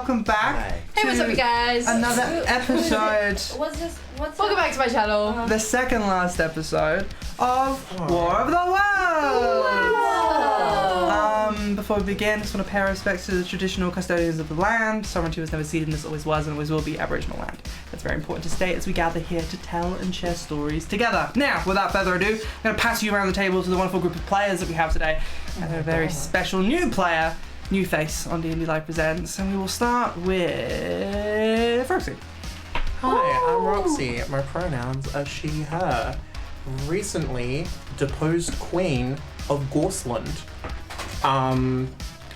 welcome back. Hi. Hey, what's up, you guys? Another episode. Welcome back to my channel. The second last episode of War of the Worlds. Before we begin, I just want to pay our respects to the traditional custodians of the land. Sovereignty was never ceded, and this always was and always will be Aboriginal land. That's very important to state as we gather here to tell and share stories together. Now, without further ado, I'm going to pass you around the table to the wonderful group of players that we have today. And a very special new player, new face on D&D Live Presents, and we will start with Roxie. Hi, I'm Roxie. My pronouns are she, her. Recently deposed queen of Gorsland.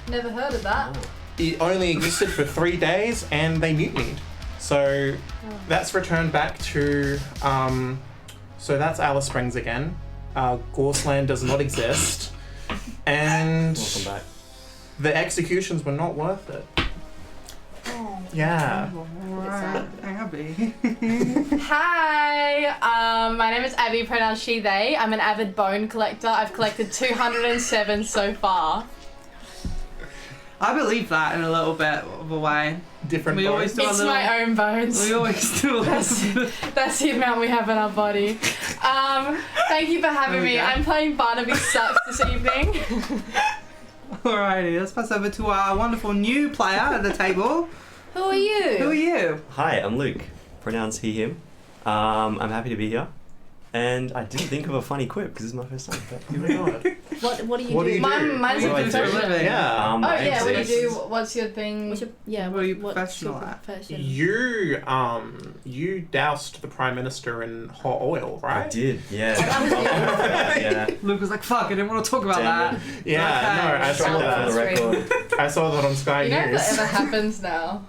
Never heard of that. It only existed for 3 days and they mutinied. So that's returned back to, so that's Alice Springs again. Gorsland does not exist. And Welcome back. the executions were not worth it. Yeah. Alright, Abby. Hi, my name is Abby, pronouns she, they. I'm an avid bone collector. I've collected 207 so far. I believe that in a little bit of a way. Different We bones. always do It's a little. my own bones. We always do a little. That's the amount we have in our body. Thank you for having There we me. go. I'm playing Barnaby Sucks this evening. Alrighty, let's pass over to our wonderful new player at the table. Who are you? Who are you? Hi, I'm Luke. Pronouns he, him. I'm happy to be here. And I didn't think of a funny quip because it's my first time. But Oh my god. What do you What do do? you do? Mine's What a do I do? profession. Yeah. Oh yeah, what do you exist. do? What's your thing? What's your, What are you what's professional your at? profession? You doused the Prime Minister in hot oil, right? I did, yeah. That was the yeah. Luke was like, fuck, I didn't want to talk about Damn that. Yeah, no, I Okay. saw For the that. record. I saw that on Sky You know if News. that ever happens now.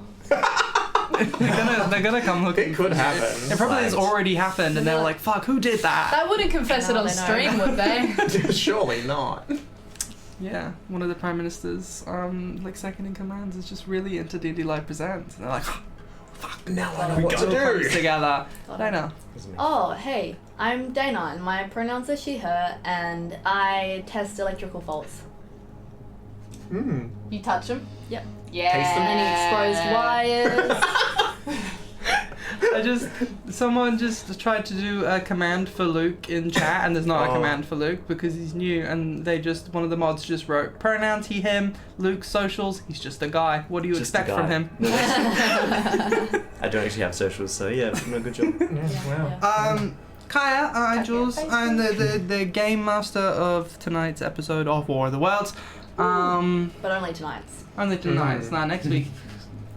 they're gonna come looking. It could happen. It probably has Flagged. already happened, and they're like, fuck, who did that? That wouldn't confess No, it on they know. stream, would they? Surely not. Yeah, one of the Prime Minister's, like, second in commands is just really into D&D Live Presents. And they're like, fuck, Now I know we what to gotta put this do. together. Got I it. know. That's me. Oh, hey, I'm Dana, and my pronouns are she, her, and I test electrical faults. You touch them? Yep. Yeah. Taste 'em? Any exposed wires. Someone just tried to do a command for Luke in chat, and there's not a Oh. command for Luke because he's new, and one of the mods just wrote pronouns he, him, Luke, socials, he's just a guy. What do you Just a expect from guy. him? No, that's- I don't actually have socials, so yeah, no, good job. Wow. Kaya, I'm Okay, Jules. thank I'm the game master of tonight's episode of War of the Worlds. But only tonight's. Only tonight. Nah, next week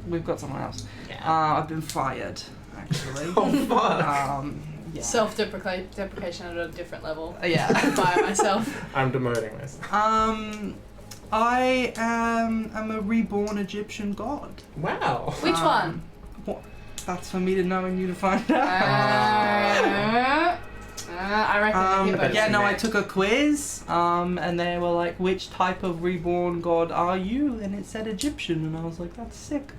we've got someone else. Yeah. I've been fired, actually. Oh fuck. Yeah. Self-deprecation at a different level. Yeah. By myself. I'm demoting myself. I am a reborn Egyptian god. Wow. Which one? What? That's for me to know and you to find out. I reckon the hippo. Yeah, no, I next. took a quiz, and they were like, which type of reborn god are you? And it said Egyptian, and I was like, that's sick.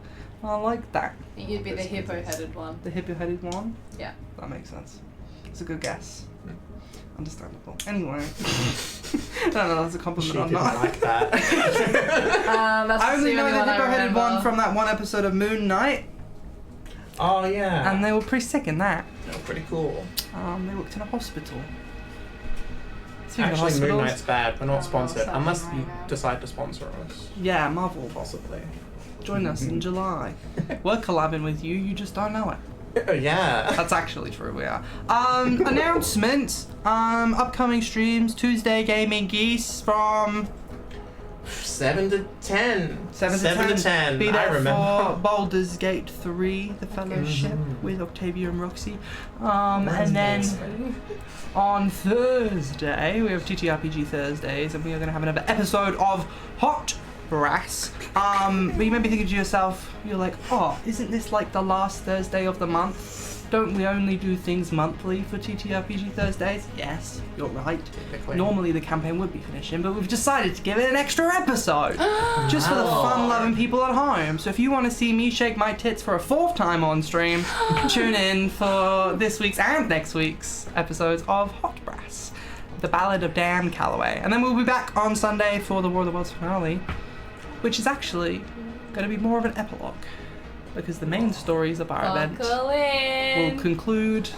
I like that. You'd be the hippo-headed one. The hippo-headed one? Yeah. That makes sense. It's a good guess. Understandable. Anyway. I don't know, that's a She compliment or didn't not. like that. That's I only the know only the one I hippo-headed remember. one from that one episode of Moon Knight, Oh yeah. and they were pretty sick in that. They're pretty cool. They worked in a hospital. Speaking of Actually, Moon hospitals, Knight's bad. We're not sponsored something unless like you that. decide to sponsor us. yeah, Marvel. Possibly. Join us in July. We're collabing with you, you just don't know it. Oh yeah. That's actually true, we are. Announcements. Upcoming streams, Tuesday Gaming Geese from 7 to 10. 7 to 10. Be I there remember. for Baldur's Gate 3, the Fellowship, with Octavia and Roxie. And then on Thursday, we have TTRPG Thursdays, and we are going to have another episode of Hot Brass. But you may be thinking to yourself, you're like, oh, isn't this like the last Thursday of the month? Don't we only do things monthly for TTRPG Thursdays? Yes, you're right. Technically. Normally the campaign would be finishing, but we've decided to give it an extra episode. Just for the fun-loving people at home. So if you want to see me shake my tits for a fourth time on stream, tune in for this week's and next week's episodes of Hot Brass, the Ballad of Dan Calloway. And then we'll be back on Sunday for the War of the Worlds finale, which is actually going to be more of an epilogue, because the main stories of our event will conclude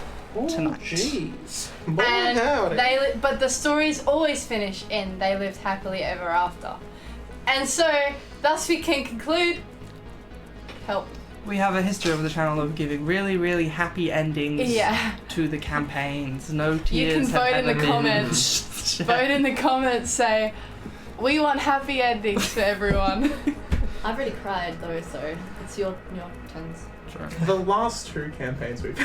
tonight. Jeez. And but the stories always finish in they lived happily ever after. And so, thus we can conclude, help. We have a history of the channel of giving really, really happy endings to the campaigns. No tears. You can vote in the comments. Vote in the comments, say, we want happy endings for everyone. I've already cried though, so it's your turns. Sure. The last 2 campaigns we've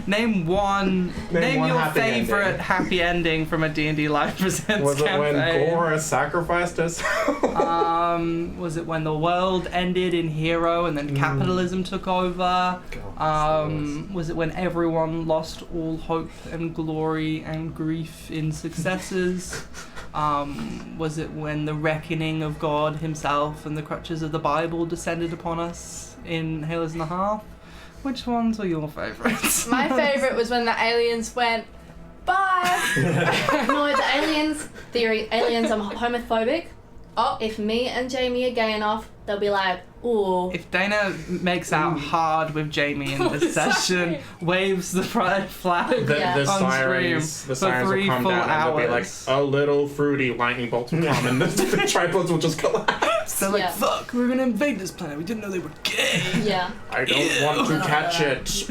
Name one your happy favorite ending. happy ending from a D&D Live Presents Was it campaign. when Gora sacrificed herself? Was it when the world ended in Hero and then capitalism took over? Was it when everyone lost all hope and glory and grief in successes? Was it when the reckoning of God himself and the crutches of the Bible descended upon us in Halos and a Half? Which ones were your favourites? My favourite was when the aliens went, bye! No, the aliens theory. Aliens are homophobic. Oh, if me and Jamie are gay enough, they'll be like, ooh. If Dana makes out hard with Jamie in this session, waves the pride flag The on sirens, stream the sirens for 3 will come full down hours. and they'll be like, a little fruity lightning bolt will come and the tripods will just collapse. They're like, Yeah. fuck, we're gonna invade this planet. We didn't know they were gay. Yeah. I don't want to catch it.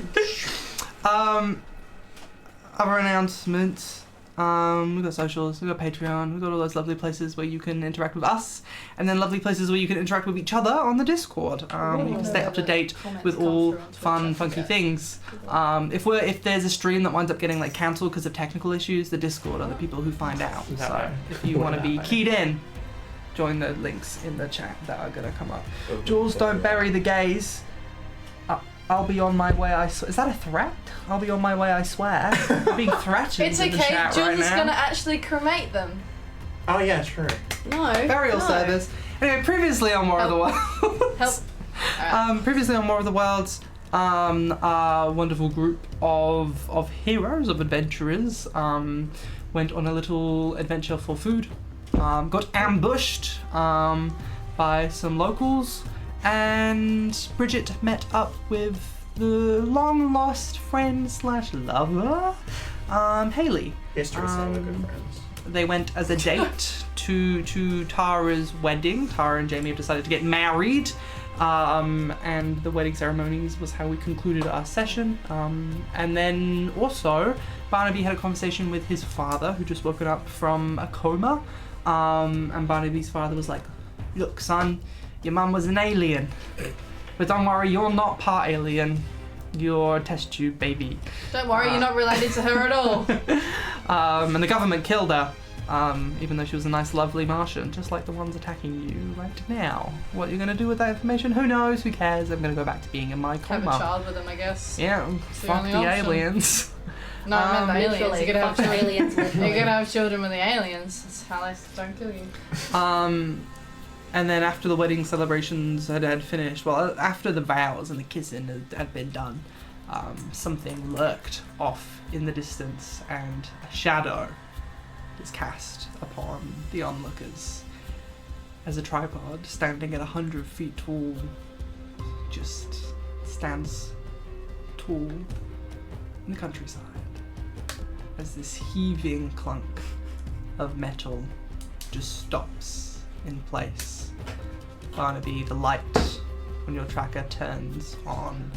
Other announcements. We've got socials, we've got Patreon, we've got all those lovely places where you can interact with us, and then lovely places where you can interact with each other on the Discord. You can stay up to date with all fun, funky things. If there's a stream that winds up getting like cancelled because of technical issues, the Discord are the people who find out. So if you want to be keyed in, join the links in the chat that are gonna come up. Jules, don't bury the gays. I'll be on my way, is that a threat? I'll be on my way, I swear. I'm being threatened It's in the okay, chat Jules right is now. gonna actually cremate them. Oh yeah, true. No. Burial no. service. Anyway, previously on War of the Worlds. Help. Alright. Previously on War of the Worlds, a wonderful group of heroes, of adventurers, went on a little adventure for food. Got ambushed by some locals, and Bridget met up with the long-lost friend / lover, Haley. History say we're good friends. They went as a date to Tara's wedding. Tara and Jamie have decided to get married, and the wedding ceremonies was how we concluded our session. And then also, Barnaby had a conversation with his father, who just woken up from a coma, and Barnaby's father was like, "Look, son, your mum was an alien, but don't worry, you're not part alien. You're a test tube baby." Don't worry, you're not related to her at all. And the government killed her, even though she was a nice, lovely Martian, just like the ones attacking you right now. What you're gonna do with that information? Who knows? Who cares? I'm gonna go back to being in my Have a coma. child with them, I guess. Yeah, the fuck only the option. aliens. No, I meant the aliens. Literally, You're gonna have fuck children. aliens. You're Literally. gonna have children with the aliens. That's how they don't kill you. And then after the wedding celebrations had finished, well, after the vows and the kissing had been done, something lurked off in the distance, and a shadow is cast upon the onlookers as a tripod standing at 100 feet tall just stands tall in the countryside as this heaving clunk of metal just stops in place. Barnaby, the light on your tracker turns on.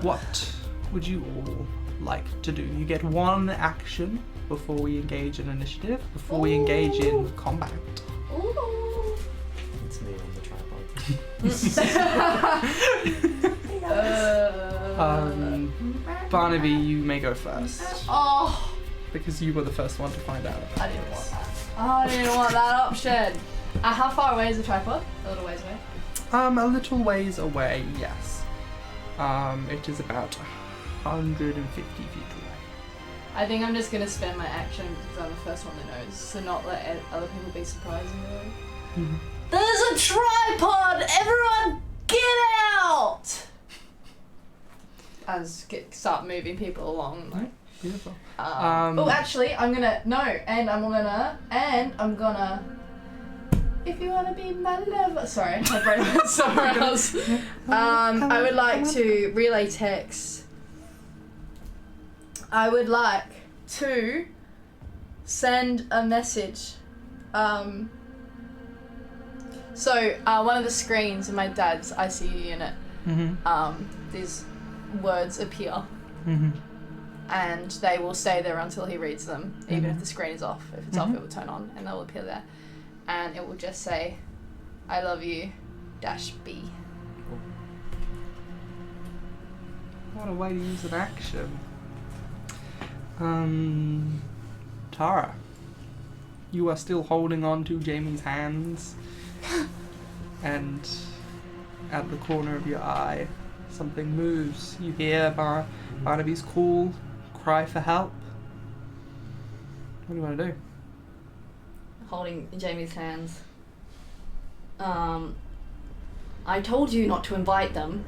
What would you all like to do? You get one action before we engage in initiative, before we engage in combat. Ooh. It's me on the tripod. Barnaby, you may go first, Oh, because you were the first one to find out. I didn't want that. Oh, I didn't want that option. How far away is the tripod? A little ways away. A little ways away, yes. It is about 150 feet away. I think I'm just gonna spend my action because I'm the first one that knows, to not let other people be surprised. There's a tripod! Everyone, get out! As start moving people along. Like, Beautiful. oh, actually, I'm gonna If you want to be my lover. Sorry, my brain went somewhere else. I would like to relay text. I would like to send a message. So one of the screens in my dad's ICU unit, these words appear. And they will stay there until he reads them, even if the screen is off. If it's off, it will turn on and they'll appear there. And it will just say, I love you, -B. What a way to use an action. Tara, you are still holding on to Jamie's hands, and at the corner of your eye, something moves. You hear Barnaby's call, cry for help. What do you want to do? Holding Jamie's hands. I told you not to invite them.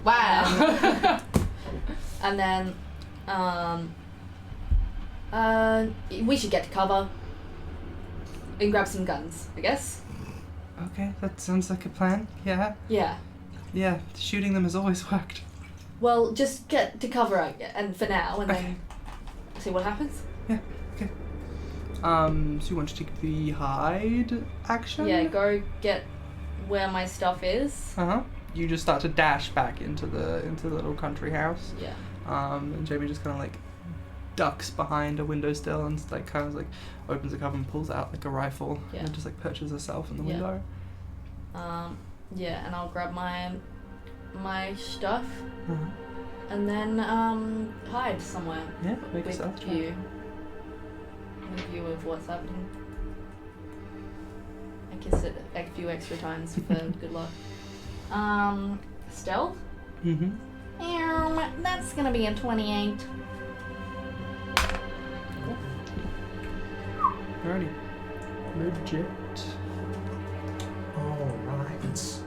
Wow. And then, we should get to cover and grab some guns, I guess. Okay, that sounds like a plan. Yeah. Yeah. Shooting them has always worked. Well, just get to cover and for now, and then see what happens. Yeah. Okay. So you want to take the hide action? Yeah, go get where my stuff is. You just start to dash back into the little country house. Yeah. And Jamie just kind of like ducks behind a windowsill and like kind of like opens the cover and pulls out like a rifle and just like perches herself in the window. Yeah, and I'll grab my stuff and then hide somewhere. Yeah, make with yourself view. With view of what's happening. I kiss it a few extra times for good luck. Stealth? That's gonna be a 28. Alrighty. Legit. Alright.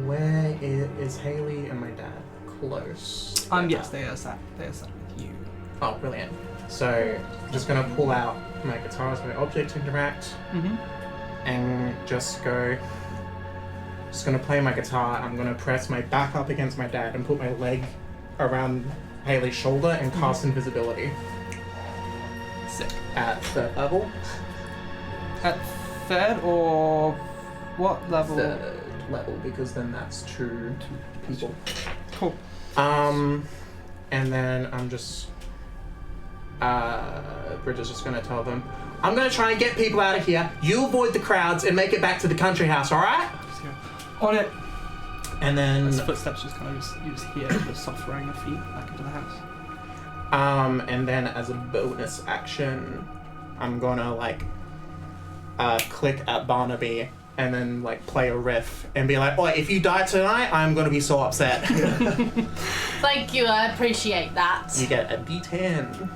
Where is Haley and my dad? Close. Yes, they are sat with you. Oh, brilliant. So, just gonna pull out my guitar as my object interact and just gonna play my guitar. I'm gonna press my back up against my dad and put my leg around Haley's shoulder and cast invisibility. Sick. At third level. At third or what level? Third level, because then that's two people. Cool. And then I'm just Bridget's just gonna tell them, I'm gonna try and get people out of here. You avoid the crowds and make it back to the country house, alright? On it. And then As footsteps just kind of you just hear the soft running of feet back into the house. And then as a bonus action, I'm gonna like click at Barnaby and then like play a riff and be like, "Oh, if you die tonight, I'm gonna be so upset." Thank you, I appreciate that. You get a D10.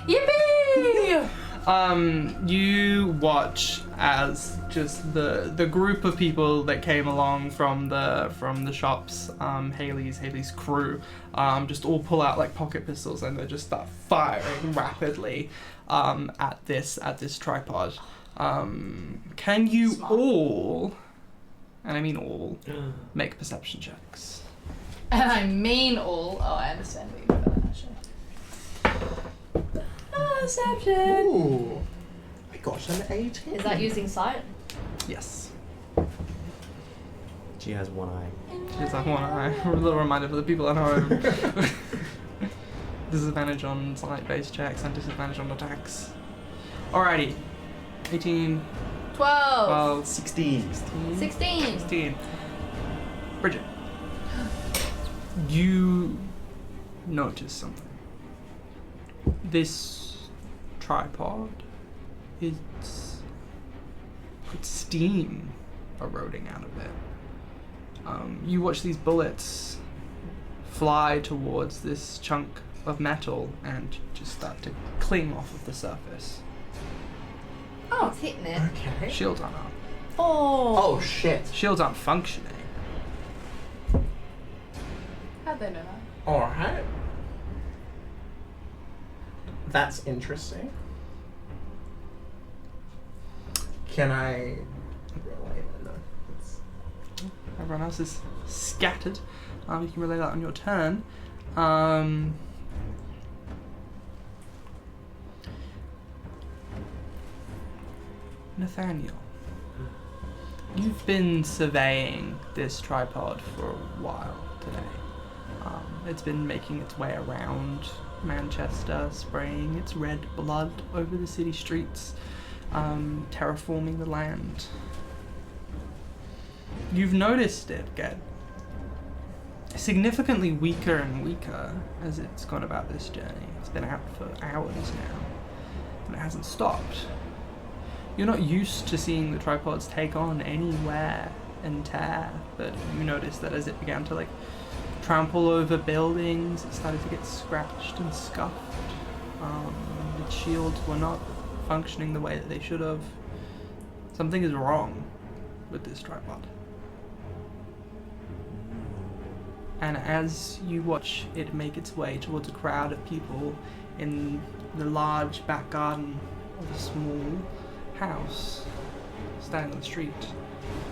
Yippee! You watch as just the group of people that came along from the shops, Haley's crew, just all pull out like pocket pistols and they just start firing rapidly at this tripod. Can you all, and I mean all, make perception checks? And I mean all. Oh, I understand what you mean by that, actually. Perception! Ooh, I got an 18. Is that using sight? Yes. She has one eye. She's like one eye. A little reminder for the people at home. Disadvantage on sight-based checks and disadvantage on attacks. Alrighty. 18, 12. 16. 16. Bridget. You notice something. This tripod, it's steam eroding out of it. You watch these bullets fly towards this chunk of metal and just start to cling off of the surface. Oh, it's hitting it. Okay. Shields aren't up. Oh. Oh shit. Shields aren't functioning. How'd they know that? Alright. That's interesting. Can I... No. Everyone else is scattered. You can relay that on your turn. Nathaniel, you've been surveying this tripod for a while today. It's been making its way around Manchester, spraying its red blood over the city streets, terraforming the land. You've noticed it get significantly weaker and weaker as it's gone about this journey. It's been out for hours now, and it hasn't stopped. You're not used to seeing the tripods take on any wear and tear, but you noticed that as it began to trample over buildings, it started to get scratched and scuffed. Its shields were not functioning the way that they should have. Something is wrong with this tripod. And as you watch it make its way towards a crowd of people in the large back garden of a small house standing on the street,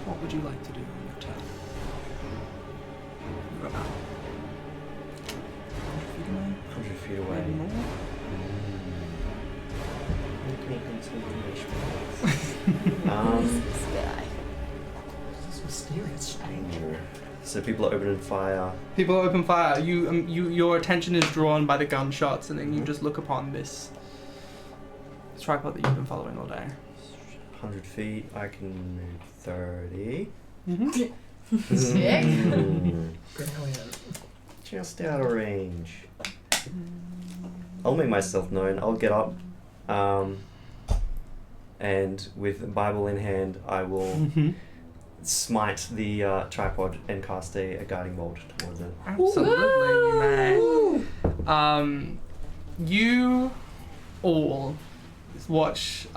what would you like to do on your turn? You're about 100 feet away. maybe more. This mysterious stranger. So people are opening fire. People open fire. Your attention is drawn by the gunshots, and then you just look upon this tripod that you've been following all day. 100 feet. I can move 30. Mm-hmm. Sick. Brilliant. Just out of range. I'll make myself known. I'll get up, and with a Bible in hand, I will smite the tripod and cast a guiding bolt towards it. Absolutely, you may. You all watch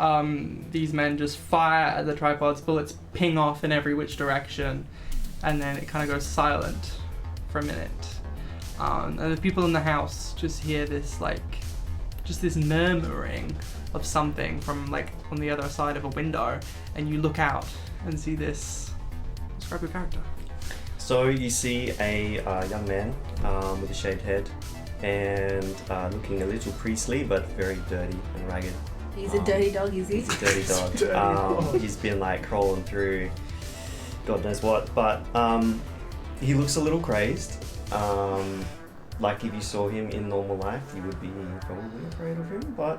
these men just fire at the tripods. Bullets ping off in every which direction, and then it kind of goes silent for a minute. And the people in the house just hear this just this murmuring of something from on the other side of a window, and you look out and see this. Describe your character. So you see a young man with a shaved head and looking a little priestly, but very dirty and ragged. He's a dirty dog, is he? He's a dirty dog. He's been crawling through God knows what, but he looks a little crazed. If you saw him in normal life, you would be probably afraid of him, but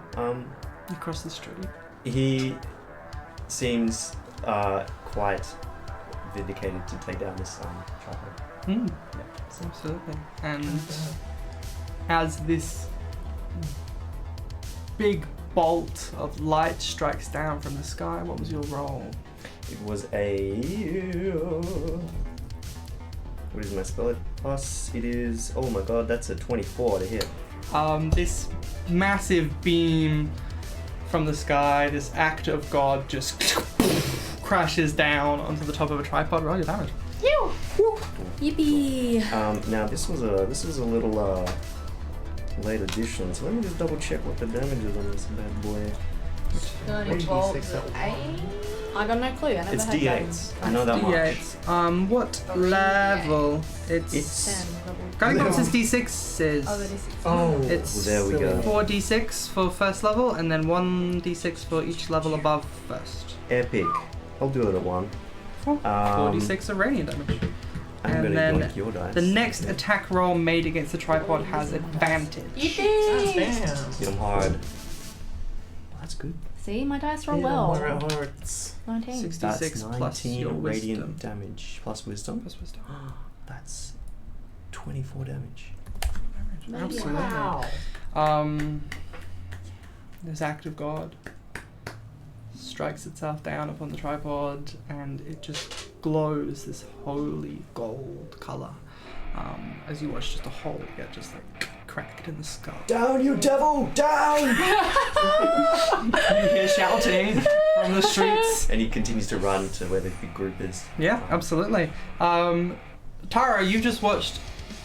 You cross the street. he seems quite vindicated to take down this tripod. Absolutely. And as this big bolt of light strikes down from the sky, what was your roll? It was a... What is my spell? Plus, it is... Oh my god, that's a 24 to hit. This massive beam from the sky, this act of God just crashes down onto the top of a tripod. Roll your damage. Yippee! Now this was a little late addition, so let me just double check what the damage is on this bad boy. I got no clue. I never It's had D8s. I know that much. D8. What level? It's Guiding bolts is D6s. Oh, It's there we go. 4d6 for first level, and then 1d6 for each level above first. Epic. I'll do it at 1. 4d6 of radiant damage. I'm And gonna then yoink your dice. The next attack roll made against the tripod has advantage. Yippee! damn. Hit him hard. That's good. See, my dice roll Yeah, well. more it hurts. 19. 66 That's plus 19 your radiant wisdom. damage plus wisdom. Plus wisdom. That's 24 damage. Absolutely. Wow. This act of God strikes itself down upon the tripod, and it just glows this holy gold color. As you watch just a hole get just cracked in the skull. Down, you devil! Down! You hear shouting from the streets. And he continues to run to where the big group is. Yeah, absolutely. Tara, you've just watched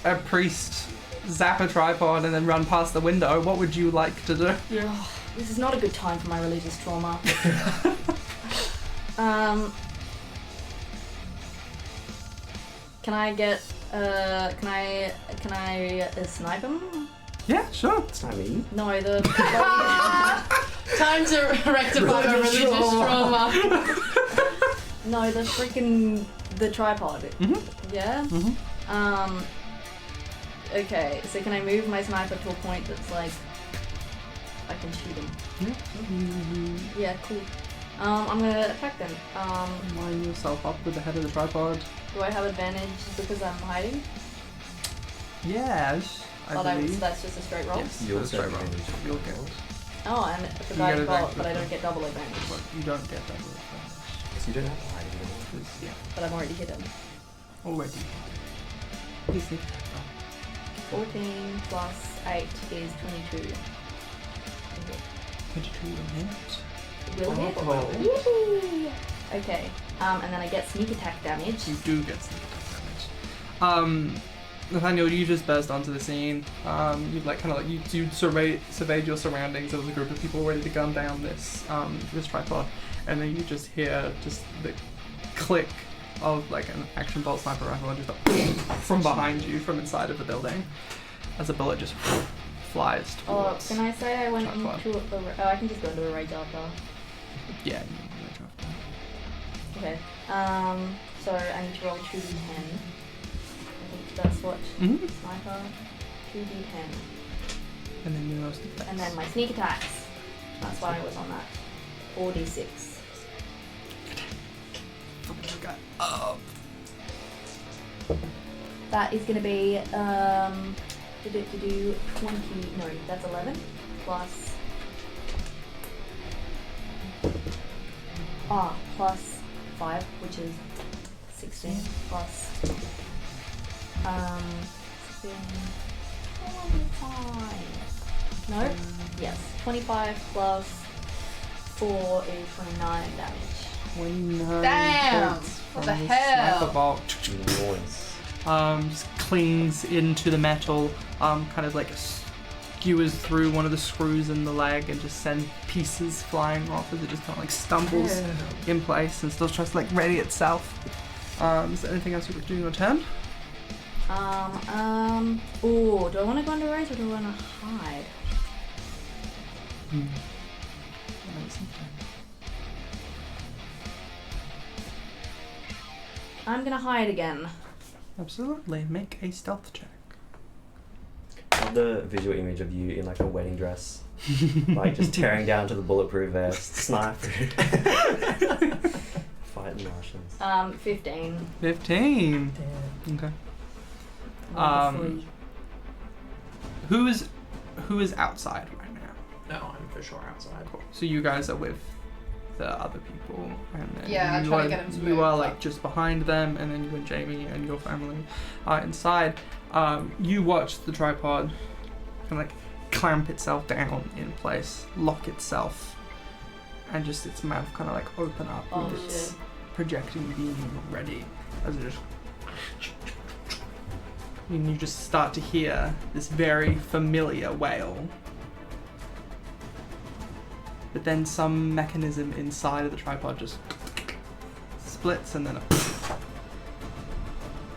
a priest zap a tripod and then run past the window. What would you like to do? This is not a good time for my religious trauma. Can I get? Can I snipe him? Yeah, sure. It's not me. No, the. Time to rectify my religious trauma. No, the tripod. Mm-hmm. Yeah. Mm-hmm. Okay, so can I move my sniper to a point that's like I can shoot him? Yeah. Yeah, cool. I'm gonna attack them. Line yourself up with the head of the tripod. Do I have advantage because I'm hiding? Yes, I believe. So that's just a straight roll? Yes, You'll that's straight roll. advantage. You'll get. Oh, and for You guiding get bolt, advantage. but I don't get double advantage. But you don't get double advantage. So you don't have to hide anymore. 'Cause, yeah, But I'm already hit him. already. Please think. 14 plus 8 is 22. 22 hit. Will hit? Oh. Yee! Okay, and then I get sneak attack damage. You do get sneak attack damage. Nathaniel, you just burst onto the scene. You've like kind of like you surveyed your surroundings. There was a group of people ready to gun down this this tripod, and then you just hear just the click of like an action bolt sniper rifle and just from behind you, from inside of the building, as a bullet just flies Oh, towards. can I say I went tripod. into I can just go into a rage after. Yeah. Okay. So I need to roll 2d10. I think that's what Mm-hmm. sniper 2d10. And then your most effects. And then my sneak attacks. That's why I was on that. 4d6. That is gonna be 20. No, that's 11 plus. Plus 5, which is 16 plus 16. 25. No? Yes. 25 plus 4 is 29 damage. 29 Damn! hits What from the the hell? sniper bolt. Noise. Just clings into the metal, kind of like skewers through one of the screws in the leg and just sends pieces flying off as it just kind of like stumbles in place and still tries to like ready itself. Is there anything else you could do in your turn? Ooh, do I want to go into rage or do I want to hide? I'm gonna hide again. Absolutely. Make a stealth check. I love the visual image of you in like a wedding dress, like just tearing down to the bulletproof vest, sniper, fighting Martians. 15. 15. Okay. Number 3. Who is outside right now? No, I'm for sure outside. Cool. So you guys are with the other people, and then Yeah, you trying to are, get him to you move, are but- like just behind them, and then you and Jamie and your family are inside. You watch the tripod kind of like clamp itself down in place, lock itself, and just its mouth kind of like open up Oh, with its shit. projecting beam ready as it just. And you just start to hear this very familiar wail. But then some mechanism inside of the tripod just splits and then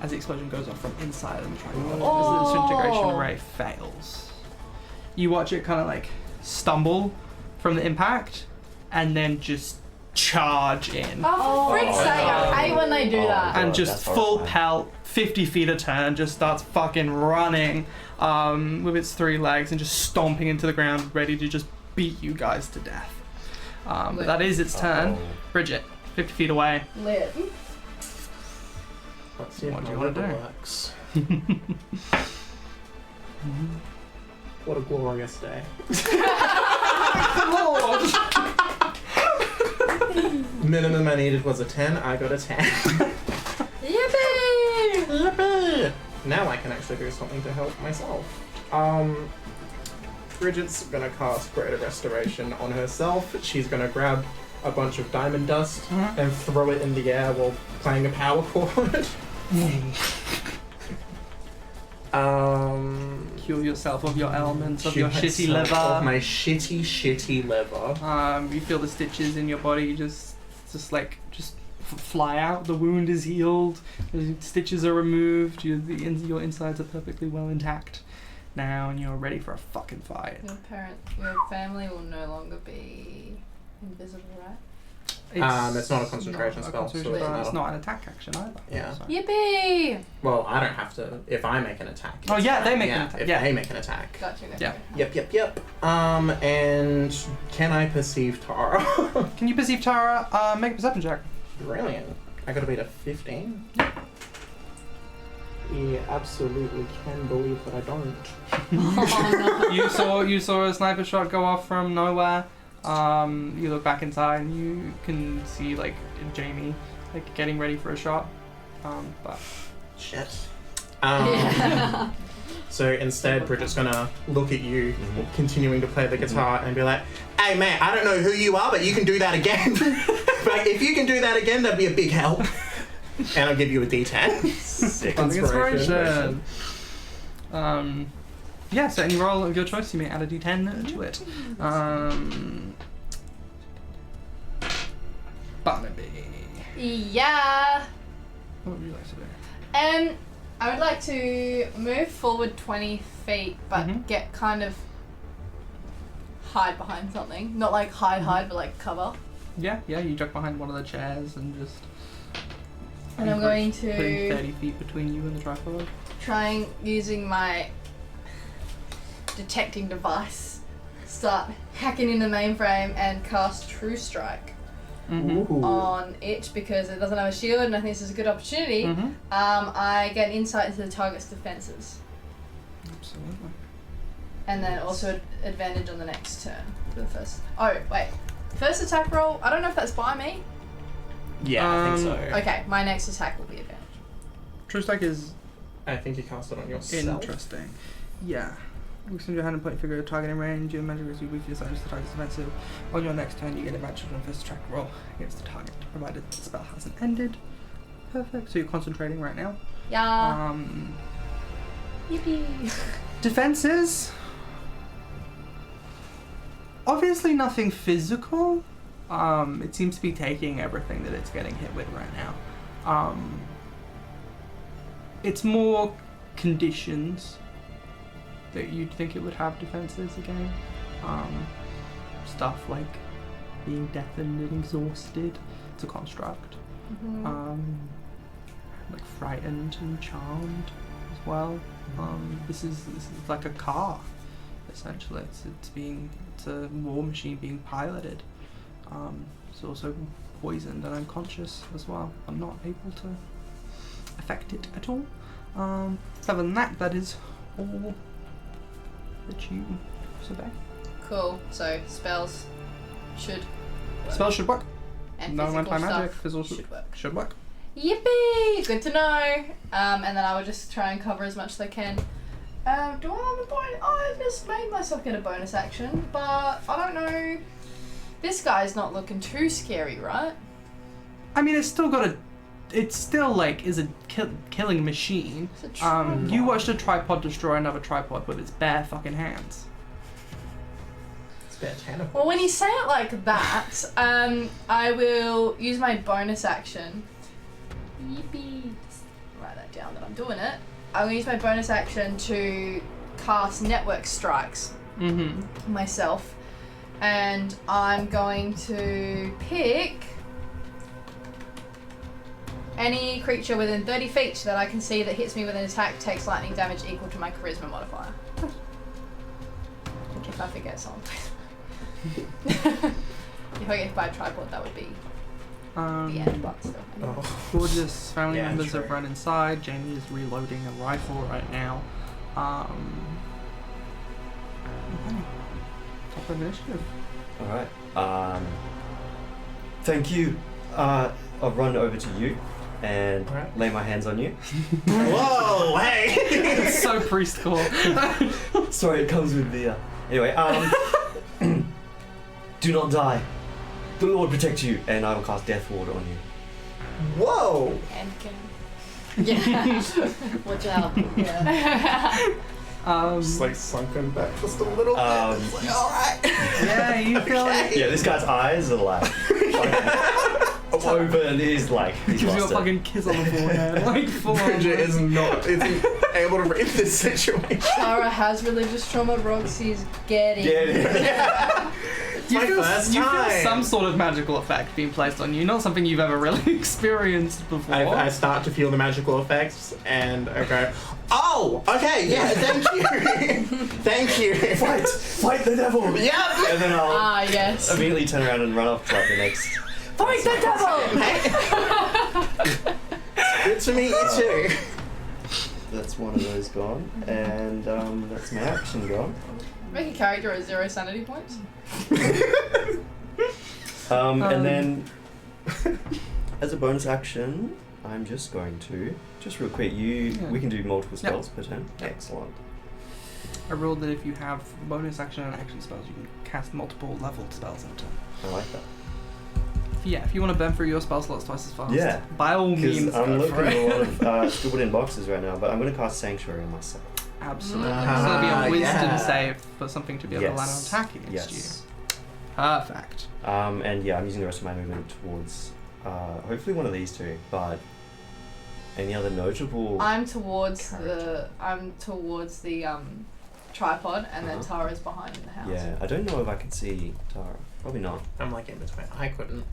as the explosion goes off from inside of the tripod, as the disintegration ray fails. You watch it kind of like stumble from the impact and then just charge in. Oh, for frick's sake, I hate when they do that. And God, just that's full horrifying. pelt, 50 feet a turn, just starts fucking running with its 3 legs and just stomping into the ground, ready to just beat you guys to death. But that is its turn. Oh. Bridget, 50 feet away. Lit. Let's see if What do my you wanna lever do? works. What a glorious day. Minimum I needed was a 10. I got a 10. Yippee! Yippee! Now I can actually do something to help myself. Bridget's gonna cast Greater Restoration on herself. She's gonna grab a bunch of diamond dust and throw it in the air while playing a power chord. Cure yourself of your elements, of Cure your shitty myself liver. Of my shitty liver. You feel the stitches in your body just just fly out. The wound is healed. The stitches are removed. Your insides are perfectly well intact now, and you're ready for a fucking fight. Your family will no longer be invisible, right? It's not a concentration spell, so it doesn't It's matter. not an attack action either. Yeah. So. Yippee! Well, I don't have to if I make an attack. Oh, it's yeah, fine. they make an attack. If Yeah. they make an attack. Gotcha. Yeah. Yep. And can I perceive Tara? Can you perceive Tara? Make a perception check. Brilliant. I gotta beat a 15. Yeah, absolutely can believe that I don't. Oh, no. You saw a sniper shot go off from nowhere. You look back inside and you can see like Jamie like getting ready for a shot. But Shit. Yeah. So instead, we're just gonna look at you, continuing to play the guitar, and be like, "Hey man, I don't know who you are, but you can do that again. But if you can do that again, that'd be a big help." And I'll give you a D10. Sick. inspiration. Yeah. So any roll of your choice, you may add a D10 to it. Barnaby. Yeah. What would you like to do? I would like to move forward 20 feet, but Mhm. get kind of hide behind something. Not like hide, but like cover. Yeah. You duck behind one of the chairs and just. And I'm going putting to 30 feet between you and the tripod. try using my detecting device, start hacking in the mainframe and cast True Strike Mm-hmm. on it because it doesn't have a shield, and I think this is a good opportunity. Mm-hmm. I get insight into the target's defenses, Absolutely. and then also advantage on the next turn for the first. Oh wait, first attack roll. I don't know if that's by me. Yeah, I think so. Okay, my next attack will be advantage. True Strike is I think you cast it on yourself. interesting. Yeah. You extend your hand and point your figure at a target in range. Your magic is weak, you decide the target's offensive. On your next turn, you get advantage on the first attack roll against the target, provided the spell hasn't ended. Perfect. So you're concentrating right now. Yeah. Yippee. Defenses. Obviously nothing physical. It seems to be taking everything that it's getting hit with right now. It's more conditions that you'd think it would have defenses again. Stuff like being deafened and exhausted. It's a construct. Like frightened and charmed as well. This is like a car, essentially. It's a war machine being piloted. It's also poisoned and unconscious as well. I'm not able to affect it at all. Other than that, that is all that you survey. Cool. So spells should work. Spell should work. And No physical one-time stuff magic. Physical should work. should work. Yippee! Good to know. And then I will just try and cover as much as I can. Do I have a bonus? I just made myself get a bonus action, but I don't know. This guy's not looking too scary, right? I mean, it's still got a. It's still like is a killing machine. It's a tripod. You watched a tripod destroy another tripod with its bare fucking hands. It's about 10 of Well, when you say it like that, I will use my bonus action. Yippee! Just write that down that I'm doing it. I'm gonna use my bonus action to cast network strikes Mm-hmm. myself, and I'm going to pick any creature within 30 feet that I can see that hits me with an attack takes lightning damage equal to my charisma modifier. If I forget something. If I get by a tripod, that would be the end, but still. Oh. Gorgeous family Yeah, members true. have run inside. Jamie is reloading a rifle right now. Okay. Top of initiative. Alright. Thank you. I'll run over to you and Alright. lay my hands on you. Whoa, hey! It's so priest core. Sorry, it comes with the. Anyway, do not die. The Lord protect you, and I will cast Death Ward on you. Whoa! And can. Yeah. Watch out. Yeah. Just like sunken back just a little bit. It's like, alright. Yeah, you feel it. Yeah, this guy's eyes are like. over and he's like, he's Gives you a lost it. fucking kiss on the forehead, like full on. Bridget isn't able to read this situation. Tara has religious trauma. Roxie's getting. It's my first You feel time. some sort of magical effect being placed on you, not something you've ever really experienced before. I start to feel the magical effects, and I go, oh, okay, yeah, thank you. Thank you. Fight the devil! Yeah. And then I'll Yes. immediately turn around and run off to like the next. Fight the devil! Good to meet you too. That's one of those gone, and that's my action gone. Make a character at 0 sanity points. And then, as a bonus action, I'm just going to, just real quick, we can do multiple spells per turn. Excellent. I ruled that if you have bonus action and action spells, you can cast multiple leveled spells in a turn. I like that. Yeah, if you want to burn through your spell slots twice as fast, Yeah. by all means, Because I'm go looking for at it. a lot of scribbled in boxes right now, but I'm going to cast Sanctuary on myself. Absolutely. Ah, So it'll be a wisdom yeah. save for something to be able to land on Yes. attack against Yes. you. Perfect. And yeah, I'm using the rest of my movement towards hopefully one of these two, but any other notable... I'm towards Character. the tripod, and then Uh-huh. Tara's behind in the house. Yeah, I don't know if I can see Tara. Probably not. I'm like in between. I couldn't.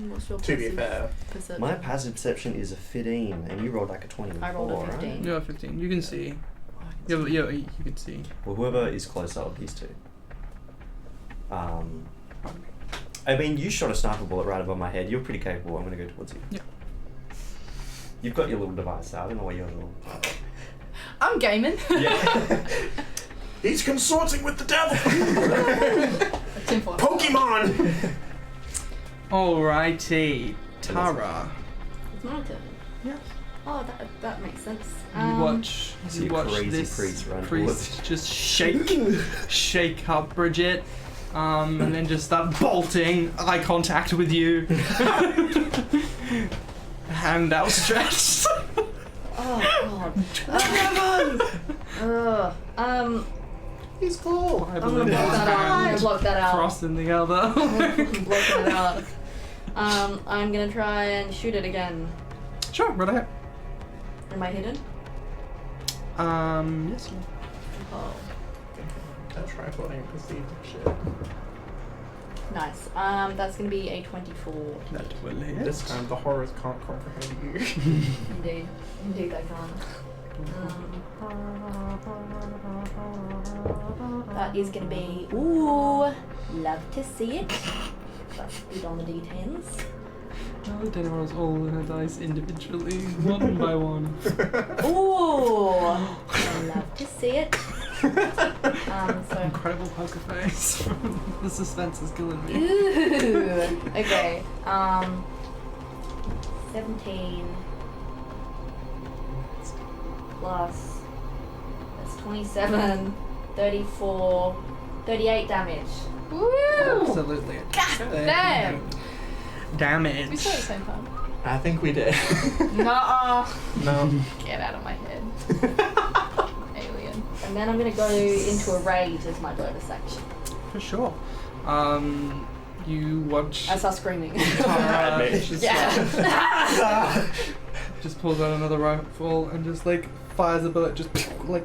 What's your To be fair. perception? My passive perception is a 15, and you rolled like a 20. I rolled a before, right? 15. You're 15. You can see. Oh, I can Yeah, see. yeah, you can see. Well, whoever is closer of these two. I mean, you shot a sniper bullet right above my head. You're pretty capable. I'm going to go towards you. Yeah. You've got your little device out. I don't know what your little... I'm gaming. Yeah. He's consorting with the devil. Tinfoil. Pokemon. Alrighty, Tara. It's my turn. Yes. Oh, that makes sense. You watch. See You a watch crazy this priest run priest just shake up Bridget, and then just start bolting. Eye contact with you. Hand outstretched. Oh god. He's cool. I I'm gonna believe block his that out. I'm gonna hand block that out. crossing the other. Blocking it out. I'm gonna try and shoot it again. Sure, right ahead. Am I hidden? Yes. Oh, That tripoding perceived shit. nice. That's gonna be a 24. That will hit. This time the horrors can't comprehend you. Indeed. Indeed, I can't. That is gonna be. Ooh, love to see it. That's good on the d10s. Oh, Dana rolls all her dice individually, one by one. Ooh, love to see it. So. Incredible poker face. The suspense is killing me. Ooh. Okay. 17 plus that's 27, 34, 38 damage. Woo! Absolutely. Damn! Damage. We said it at the same time. I think we did. Nuh-uh. No. Get out of my head. Alien. And then I'm gonna go into a rage as my bonus action. For sure. You watch I start screaming. Tara just, Yeah. just pulls out another rifle and just like fires a bullet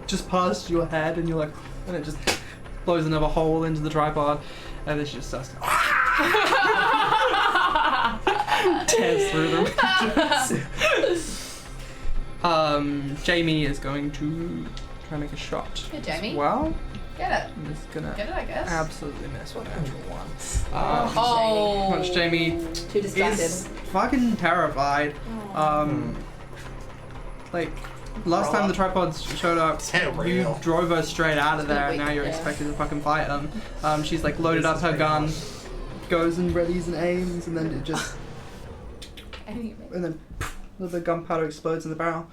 just past your head, and you're like, and it just blows another hole into the tripod, and then she just starts tears through them. Jamie is going to try and make a shot. Hey, Jamie. Well, Get it. I'm just gonna Get it, I guess. absolutely miss one natural one. Oh. Watch Jamie Too distracted. is fucking terrified. Like last time the tripods showed up, you Terrible. drove her straight out of there, and now you're Yeah. expected to fucking fight them. She's like loaded up her gun, goes and readies and aims, and then it just and then the gunpowder explodes in the barrel.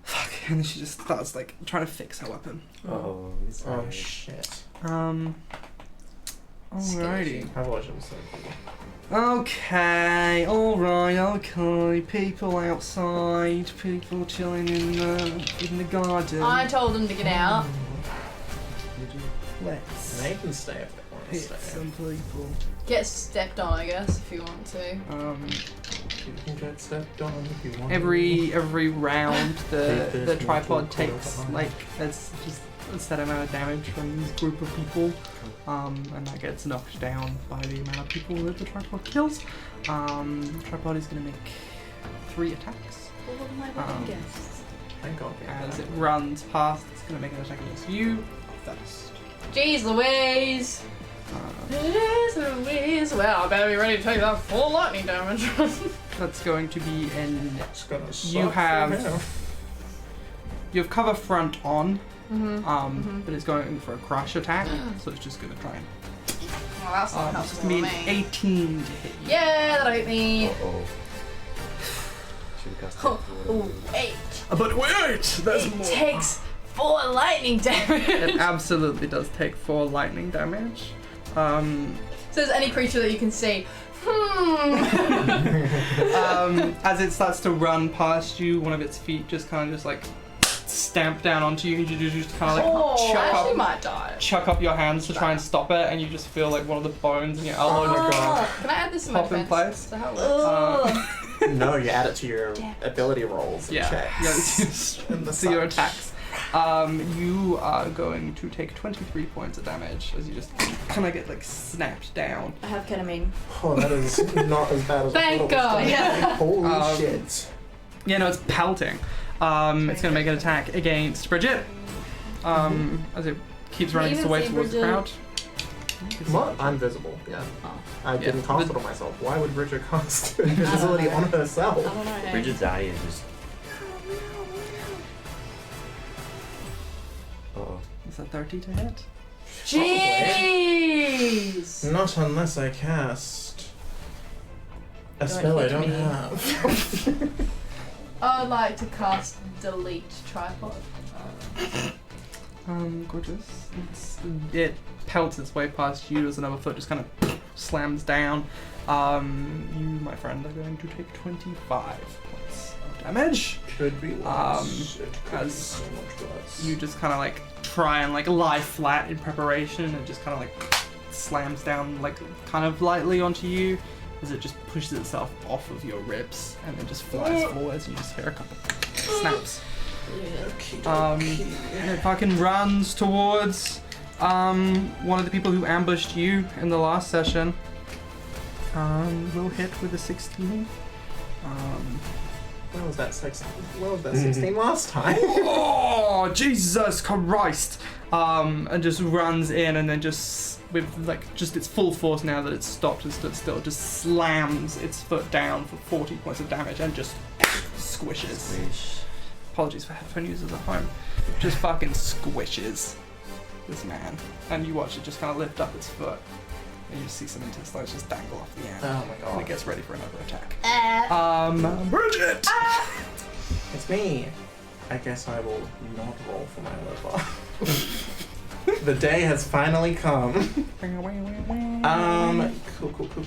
Fuck, and then she just starts like trying to fix her weapon. Oh, it's Oh like- shit. Alrighty. I watched him so cool. Okay, okay. People outside, people chilling in the garden. I told him to get out. Let's. And they can stay if they want. hit some people. Get stepped on, I guess, if you want to. You can get stepped on if you want. Every round, the tripod takes like it's just a set amount of damage from this group of people, and that gets knocked down by the amount of people that the tripod kills. The tripod is going to make 3 attacks. All of my wedding guests. Thank God. As it runs past, it's going to make an attack against you first. Jeez Louise! Jeez Louise! Well, I better be ready to take that full lightning damage. That's going to be an. It's gonna suck You for have him. cover front on, but it's going for a crush attack, so it's just going to try and. Well, that's not It's helpful going to to be me. an 18 to hit you. Yeah, that'll hit me. Uh-oh. Should have cast Oh, 8. But wait, there's It more. takes 4 lightning It damage. absolutely does take 4 lightning damage. Says any creature that you can see. As it starts to run past you, one of its feet just kind of just like stamp down onto you, and you just kind of like Oh, chuck actually up, might die. chuck up your hands to try and stop it, and you just feel like one of the bones in your elbow just Can I add this in my pop in defense? place. So how it works? No, you add it to your Damn. ability rolls and Yeah, checks. yeah, And the to your such. attacks. You are going to take 23 points of damage as you just kind of get like snapped down. I have ketamine. Oh, that is not as bad as Thank I thought it was God, gonna be. yeah. Holy shit. Yeah, no, it's pelting. It's going to make an attack against Bridget. As it keeps running even away see towards the Bridget? crowd. What? I'm visible, yeah. Oh. I didn't Yeah, cast but- it on myself. Why would Bridget cast invisibility on herself? I don't know. hey. Bridget's eye is just. Uh-oh. Is that 30 to hit? Jeez! Not unless I cast a Don't spell I hit don't me. have. I would like to cast Delete Tripod. Gorgeous. It pelts its way past you as another foot just kind of slams down. You, my friend, are going to take 25 points of damage. Could be worse. It could be as so much worse. You just kind of like try and like lie flat in preparation, and it just kind of like slams down like kind of lightly onto you as it just pushes itself off of your ribs and then just flies forwards, and you just hear a couple snaps. And it fucking runs towards one of the people who ambushed you in the last session. Will hit with a 16. Where was that 16? Where was that 16 last time? Oh, Jesus Christ! And just runs in, and then just with like just its full force, now that it's stopped and stood still, just slams its foot down for 40 points of damage and just squishes. Squish. Apologies for headphone users at home. Just fucking squishes this man, and you watch it just kind of lift up its foot, and you just see some intestines just dangle off the end. Oh my And it god. gets ready for another attack. Bridget! It's me. I guess I will not roll for my liver. The day has finally come.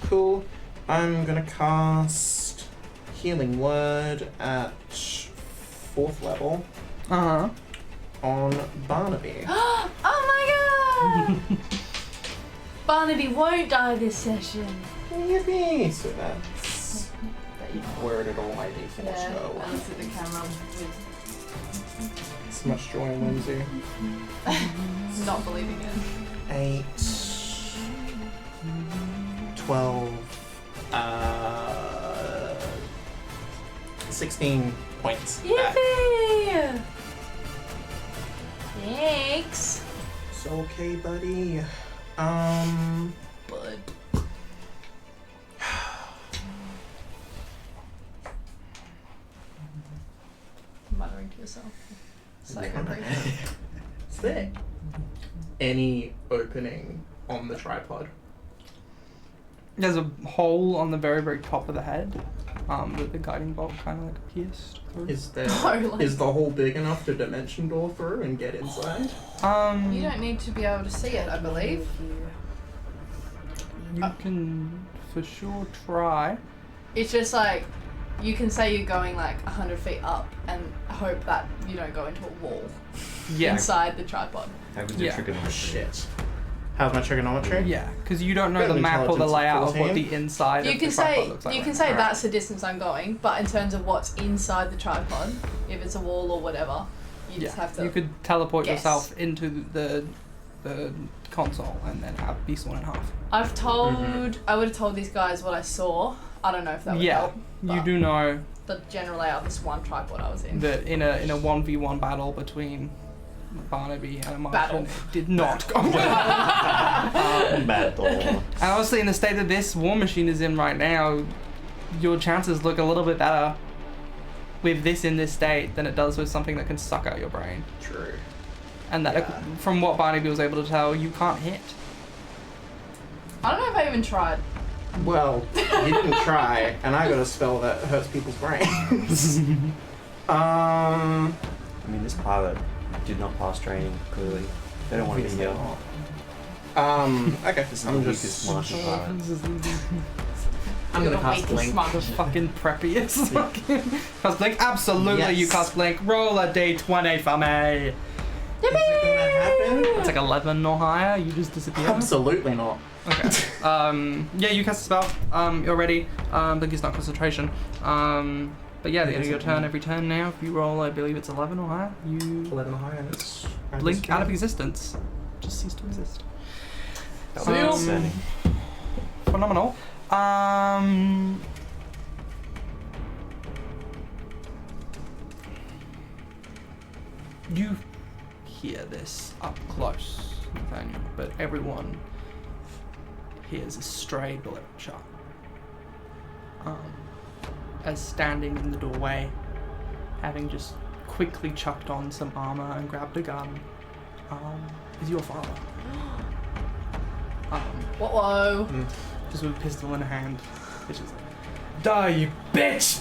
Cool. I'm gonna cast Healing Word at 4th level Uh-huh. on Barnaby. Oh my god! Barnaby won't die this session. Yippee! So that's where did all my d4s Yeah, go? I looked at the camera So much joy and whimsy. with not believing it. 8, 12, 16 points back. Yippee! Thanks. It's okay, buddy. Bud. Muttering to yourself. Psycho-breathing. Is there any opening on the tripod? There's a hole on the very, very top of the head that the guiding bolt kind of like pierced through. Is there? Oh, like- Is the hole big enough to dimension door through and get inside? You don't need to be able to see it, I believe. You can for sure try. It's just like, you can say you're going like 100 feet up and hope that you don't go into a wall Yeah. inside the tripod. How good is Yeah. trigonometry? Shit. How's my trigonometry? Yeah, because you don't know Bit the of map or the intelligence of layout of what 14. the inside You of can the tripod say looks like. you can right? say Alright. that's the distance I'm going, but in terms of what's inside the tripod, if it's a wall or whatever, you just have to. You could teleport guess. yourself into the console and then be sawn in half. I've told. I would have told these guys what I saw. I don't know if that would help. You but do know the general layout of this one tripod I was in. that in a 1v1 battle between Barnaby and a Martian, Battle. it did not go well. Battle. And honestly, in the state that this war machine is in right now, your chances look a little bit better with this in this state than it does with something that can suck out your brain. True. And that, Yeah. from what Barnaby was able to tell, you can't hit. I don't know if I even tried. Well, you didn't try, and I got a spell that hurts people's brains. I mean, this pilot did not pass training, clearly. They don't want to be here. Okay. This is I'm the just. weakest Martian pilot. I'm gonna The cast weakest Blink. Martian. The fucking preppiest. Fucking cast blink. Absolutely, Yes. you cast blink. Roll a d20 for me. Is it gonna It's like 11 or higher. You just disappear. happen? Absolutely not. Okay. Yeah, you cast a spell. You're ready. Blink is not concentration. But yeah, the end of your turn. Every turn now, if you roll, I believe it's 11 or higher, you 11 higher, and it's. blink out of existence. Just cease to exist. That was Seal. concerning. Phenomenal. You hear this up close, Nathaniel, but everyone hears a stray bullet shot. As standing in the doorway, having just quickly chucked on some armor and grabbed a gun, is your father. Whoa. Just with a pistol in hand, it's just die, you bitch!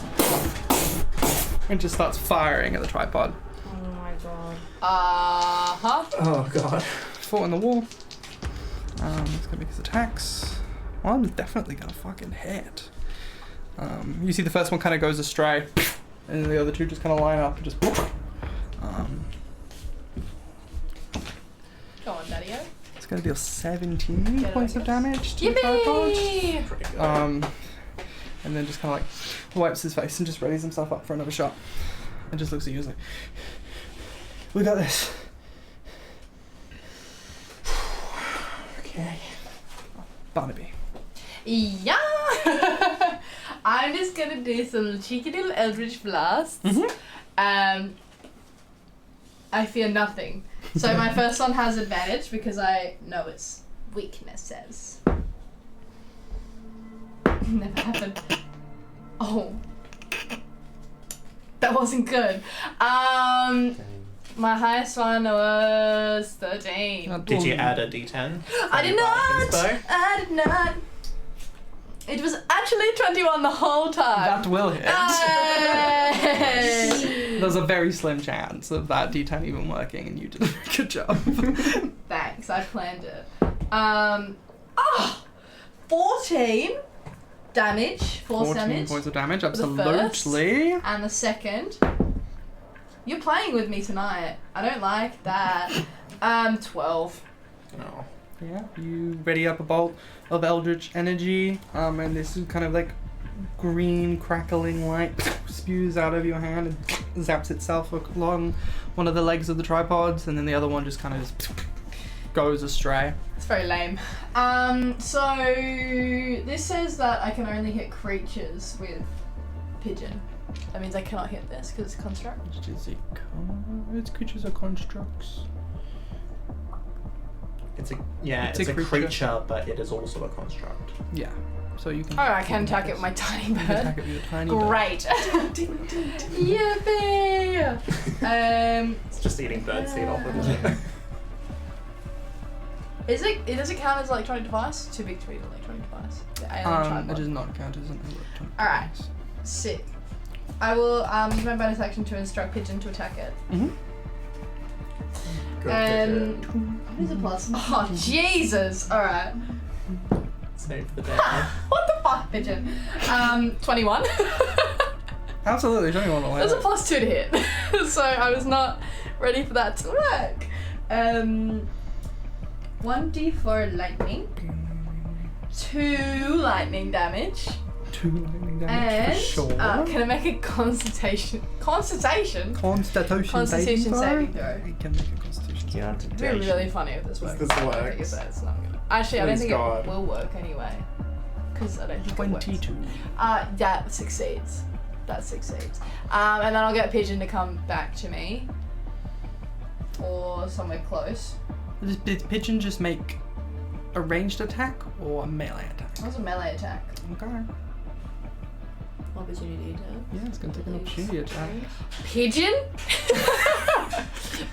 And just starts firing at the tripod. Oh my god. Uh-huh. Oh god. Fought in the wall. It's gonna make his attacks. One's definitely gonna fucking hit. You see the first one kind of goes astray, and the other two just kind of line up and just. Go on, Daddy-o. It's gonna deal 17 Get it, points I of guess. damage to the tripod. Yippee! Pretty good. And then just kind of like wipes his face and just readies himself up for another shot. And just looks at you and is like, we got this. Okay. Barnaby. Yeah! I'm just gonna do some cheeky little Eldritch blasts. I fear nothing. So my first one has advantage because I know its weaknesses. Never happened. Oh. That wasn't good. My highest one was 13. Did you add a d10? I did not! I did not. It was actually 21 the whole time. That will hit. Hey! There's a very slim chance of that D10 even working, and you did a good job. Thanks, I planned it. 14 damage, force 14 damage. points of damage, the absolutely. And the second. You're playing with me tonight. I don't like that. 12. No. Yeah, you ready up a bolt of eldritch energy, and this is kind of like green crackling light spews out of your hand and zaps itself along one of the legs of the tripods, and then the other one just kind of just goes astray. It's very lame. So this says that I can only hit creatures with pigeon. That means I cannot hit this because it's construct. Its creatures are constructs. It's a It's a creature. but it is also a construct. Yeah, so you can. Oh, I can attack it with my tiny You can bird. attack it with a tiny bird. Great. Yippee! It's just eating birdseed off of it. Does it count as an electronic device? Too big to be an electronic device. The alien It tripod. does not count as an electronic Alright. device. Sick. I will use my bonus action to instruct pigeon to attack it. What is a plus? Oh Jesus! Alright. Save the day. What the fuck, pigeon? 21. Absolutely, don't you want to There's a +2 to hit. So I was not ready for that to work. 1d4 lightning, 2 lightning damage, 2 lightning damage and for sure. can I make a constitution Constitution saving throw? We can make a constitution. Yeah, It'd be really funny if this works. This I don't think works. it's not gonna. Actually, I don't Please think God. it will work anyway. Because I don't think it works. 22. That succeeds. That succeeds. And then I'll get Pigeon to come back to me. Or somewhere close. Did Pigeon just make a ranged attack or a melee attack? That was a melee attack. Okay. Opportunity attack. Yeah, it's gonna take an opportunity attack. Pigeon?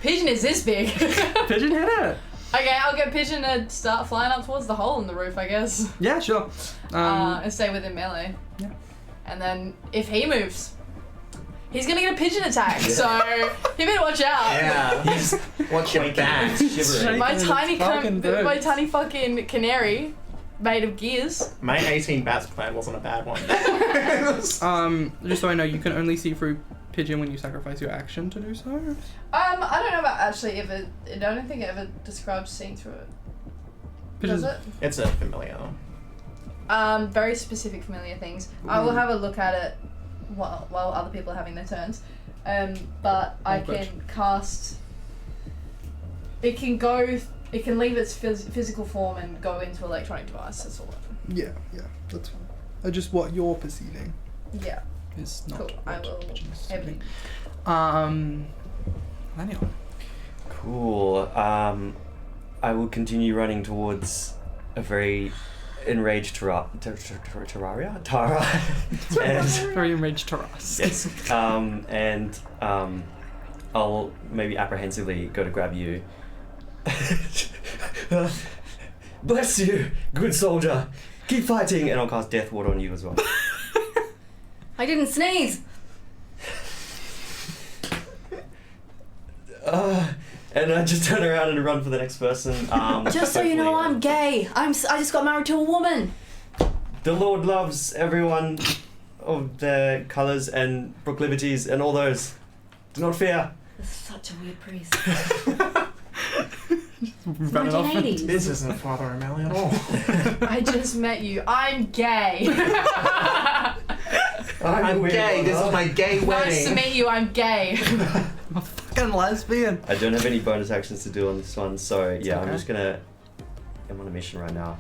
Pigeon is this big. Pigeon hit it! Okay, I'll get Pigeon to start flying up towards the hole in the roof, I guess. Yeah, sure. And stay within melee. Yeah. And then if he moves, he's gonna get a pigeon attack. So you better watch out. Yeah. He's watch your back. shivering. My Fucking birds. my tiny fucking canary, made of gears. My 18 bats plan wasn't a bad one. Just so I know, you can only see through Pigeon when you sacrifice your action to do so. I don't know about actually if it. I don't think it ever describes seeing through it. Does it? It's a familiar. Very specific familiar things. I will have a look at it while other people are having their turns. But I good. can cast. It can go. It can leave its physical form and go into electronic device. That's all. Yeah, that's fine. Just what you're perceiving Yeah. is not Cool. I what will. Pigeon's Everything. perceiving. Daniel. Cool. I will continue running towards a very enraged Terraria? Tara. And Very enraged Taras. yes. And I'll maybe apprehensively go to grab you. Bless you, good soldier. Keep fighting, and I'll cast Death Ward on you as well. I didn't sneeze. And I just turn around and run for the next person. Just so you know, hopefully, I'm gay. I just got married to a woman. The Lord loves everyone of their colours and proclivities and all those. Do not fear. This is such a weird priest. Run it off. 1980s. This isn't Father O'Malley at all. I just met you. I'm gay. I'm gay. This is my gay wedding. Nice to meet you. I'm gay. I'm a fucking lesbian. I don't have any bonus actions to do on this one, so yeah, okay. I'm just gonna. I'm on a mission right now.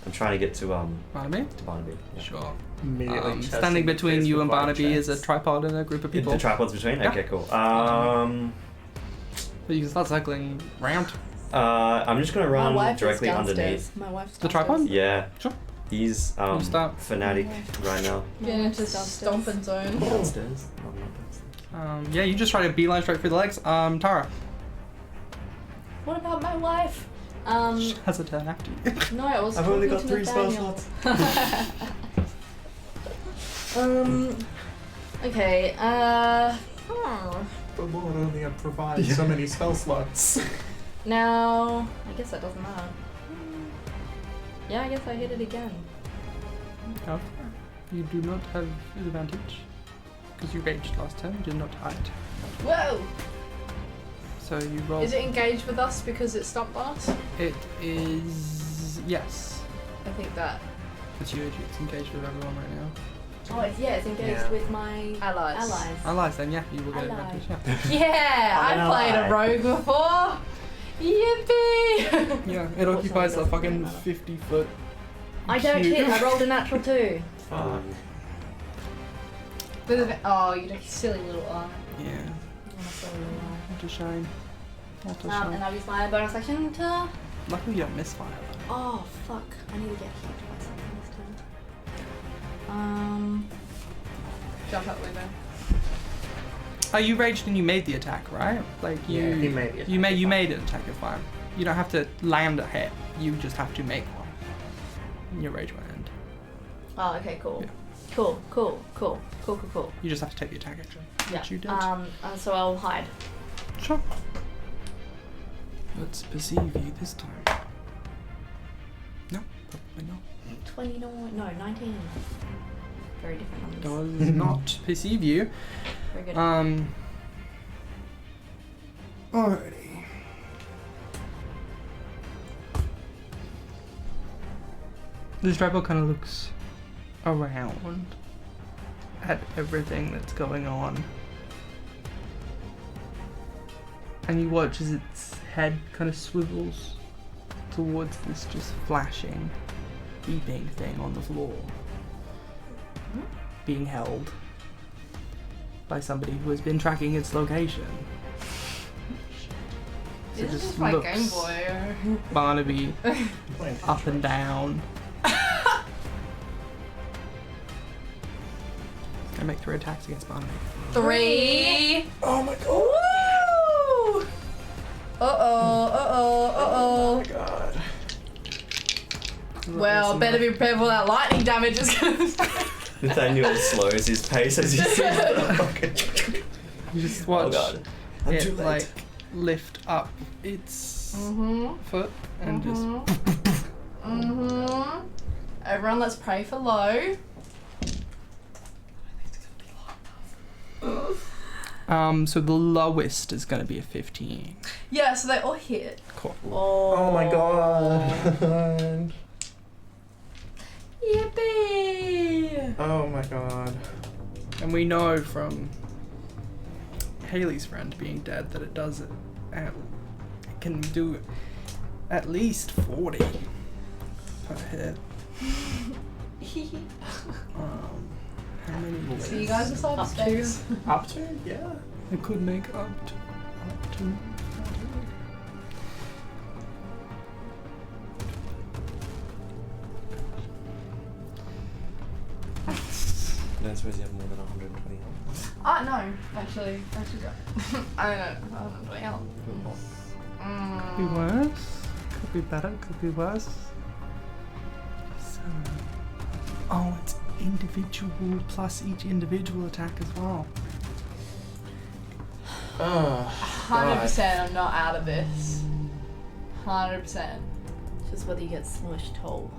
I'm trying to get to Barnaby? Barnaby. Yeah. Sure. Immediately Standing between you and Barnaby is a tripod and a group of people. The tripod's between. Yeah. Okay, cool. But you can start cycling round. I'm just gonna My run wife directly is downstairs. underneath. My wife's The downstairs. tripod? Yeah. Sure. He's You start. fanatic right now. Getting into Downstairs. stomping zone. Downstairs. Yeah, you just try to beeline straight through the legs. Tara. What about my wife? She has a turn after you. No, I was I've only talking got to 3 spell Nathaniel. slots. Okay, The Lord only provides so many spell slots. now, I guess that doesn't matter. Yeah, I guess I hit it again. However, you do not have advantage because you raged last turn. You did not hide. Whoa! So you roll. Is it engaged with us because it stomped on us? It is. Yes. I think that. It's huge. It's engaged with everyone right now. Oh, it's engaged Yeah. with my Allies. Allies, then yeah, you will get Allies. advantage. Yeah. Yeah, I'm an I played a ally. rogue before. Yippee! Yeah, it occupies a fucking 50-foot. I don't cube. hit, I rolled a natural 2. Oh, you silly little eye. Yeah. What a shame. What a shame. And I'll use my bonus action to... Luckily you don't misfire. Oh, fuck. I need to get hit by something this turn. Jump out the window. Oh, you raged and you made the attack, right? Like you. Yeah, he made the attack. You made an attack. You're fine. You don't have to land a hit. You just have to make one. Your rage won't end. Oh, okay, cool. Yeah. Cool. You just have to take the attack action, Yeah. which you did. So I'll hide. Sure. Let's perceive you this time. No, probably not. 29, no, 19. Very different numbers. Does not perceive you. Very good. Alrighty. This tripod kind of looks around at everything that's going on. And you watch as its head kind of swivels towards this just flashing, beeping thing on the floor. Being held by somebody who has been tracking its location. So This just is my looks Game Boy. Barnaby up and down. Gonna make 3 attacks against Barnaby. 3. Oh my god. Woo! Oh my god. Well, better be prepared for that lightning damage is gonna Nathaniel slows his pace as he sees the rocket. You just Oh watch god. I'm too it late. like lift up its foot and just Everyone, let's pray for low. so the lowest is gonna be a 15. Yeah, so they all hit. Cool. Oh my god. Yippee! Oh my god. And we know from Haley's friend being dead that it does it. It can do at least 40 per hit. How many? So you guys decide Up space. Up to? Yeah. It could make up to. I don't suppose you have more than 120 health. No, actually, I don't know. I don't know how. Could be worse. Could be better. Could be worse. So, it's individual plus each individual attack as well. 100% I'm not out of this. 100%. It's just whether you get smushed whole.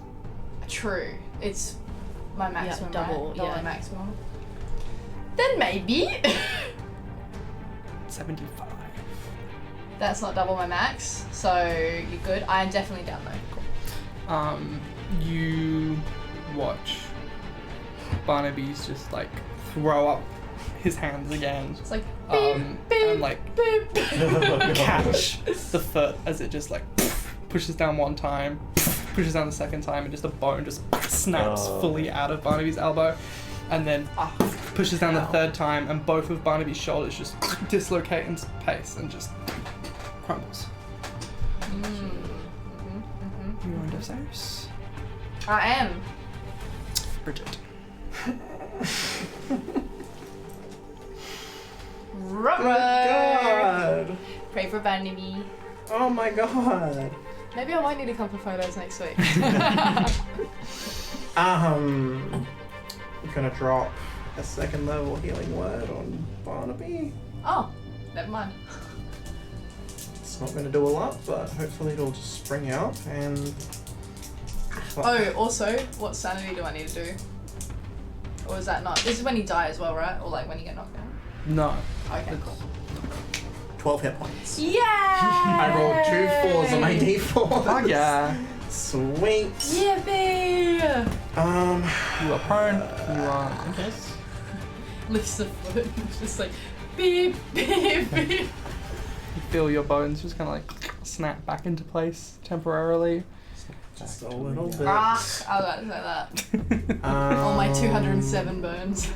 True. It's my maximum, double, right? Double yeah. my maximum. Then maybe. 75. That's not double my max, so you're good. I am definitely down though. You watch Barnaby's just like throw up his hands again. It's like And like beep. catch the foot as it just like pushes down one time, pushes down the second time, and just a bone just snaps fully out of Barnaby's elbow, and then pushes down the third time, and both of Barnaby's shoulders just dislocate in place and just crumbles. You're on Deus. I am. Bridget. Rubber. Pray for Barnaby. Oh my god. Maybe I might need to come for photos next week. I'm gonna drop a 2nd level healing word on Barnaby. Oh, never mind. It's not gonna do a lot, but hopefully it'll just spring out and. Oh, also, what sanity do I need to do? Or is that not? This is when you die as well, right? Or like when you get knocked down? No. Okay, cool. 12 hit points. Yeah! I rolled 2 4s on my d4. Oh yeah. Sweet. Yippee! You are prone. You are. Okay. Lifts the foot, just like beep, beep, beep. You feel your bones just kind of like snap back into place temporarily. Just a little bit. Ah, I was about to say that. All my 207 burns.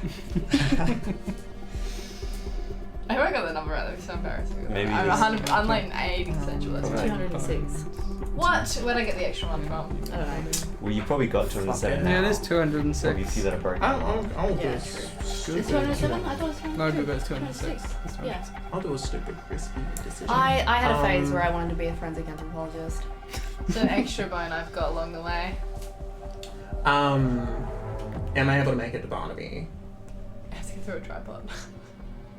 I hope I got the number right, that'd be so embarrassing. Maybe I'm, this- 100, I'm like 80% sure that's right. 206. What? Where'd I get the extra one from? I don't know. Well, you probably got 207 now. Yeah, it is Probably a 206. few that are broken. I'll do Yeah, a true. stupid. 207? I thought it was 206. No, Google is 206. Yeah. I'll do a stupid crispy decision. I had a phase where I wanted to be a forensic anthropologist. It's an extra bone I've got along the way. Am I able to make it to Barnaby? I have to get through a tripod.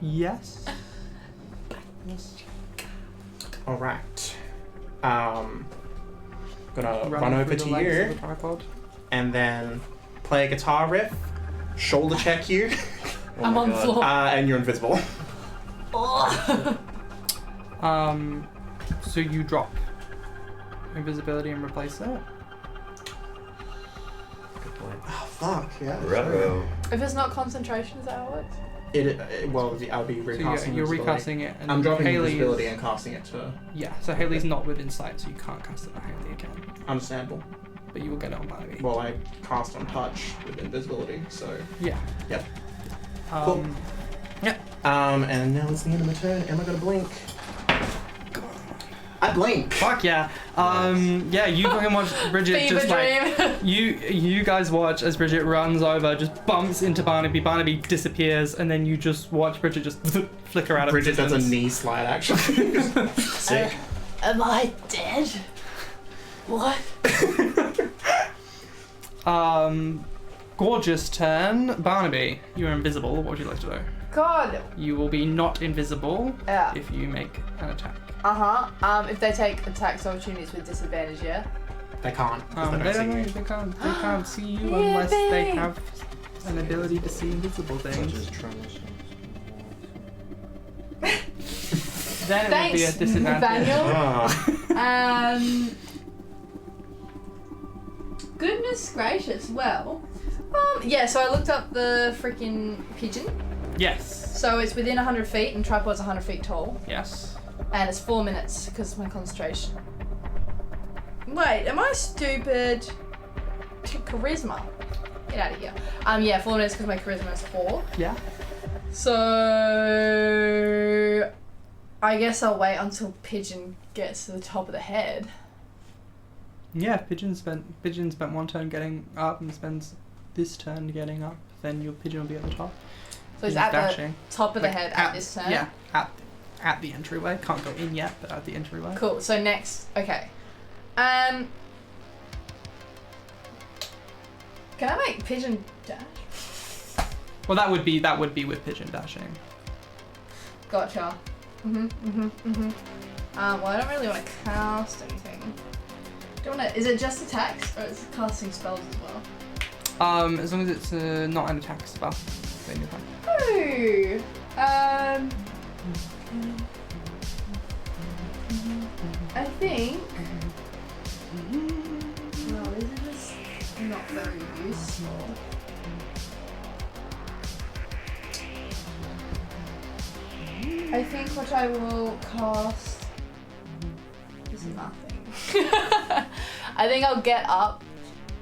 Yes. Alright. Gonna run through over the to legs you of the tripod. and then play a guitar riff, shoulder check you, Oh I'm my on the God. floor. and you're invisible. So you drop invisibility and replace that. Fuck, yeah. Bravo. If it's not concentration, is that how it works? I'll be So recasting you're invisibility. recasting it, and I'm dropping Haley invisibility is, and casting it to... yeah. So Haley's not within sight, so you can't cast it on Haley again. Understandable. But you will get it on Barnaby. Well, I cast on touch with invisibility, so... Yeah. Yep. Cool. Yep. And now it's the end of my turn. Am I gonna blink? I blink! Fuck yeah. Yeah, you fucking watch Bridget Fever just like you guys watch as Bridget runs over, just bumps into Barnaby. Barnaby disappears, and then you just watch Bridget just flicker out of Bridget does a existence. knee slide, actually. Sick. Am I dead? What? Gorgeous turn. Barnaby, you're invisible. What would you like to do? God. You will be not invisible Yeah. if you make an attack. If they take attacks opportunities with disadvantage, yeah. They can't. 'Cause they don't see me. They can't see you unless they have an ability to see invisible things. Then it would be a Thanks, disadvantage. Nathaniel. Ah. Goodness gracious. Well, yeah. So I looked up the freaking pigeon. Yes. So it's within 100 feet, and tripod's 100 feet tall, Yes. and it's 4 minutes because of my concentration. Wait, am I stupid? Charisma. Get out of here. Yeah, 4 minutes because my charisma is 4. Yeah. So I guess I'll wait until pigeon gets to the top of the head. Yeah, if Pigeon spent one turn getting up and spends this turn getting up, then your pigeon will be at the top. So he's He's at dashing. the top of the Like, head at this turn. Yeah, at the entryway. Can't go in yet, but at the entryway. Cool. So next, okay. Can I make pigeon dash? Well, that would be with pigeon dashing. Gotcha. Well, I don't really want to cast anything. Is it just attacks, or is it casting spells as well? As long as it's not an attack spell, then you're fine. Oh. I think. No, these are just not very useful. I think what I will cast is nothing. I think I'll get up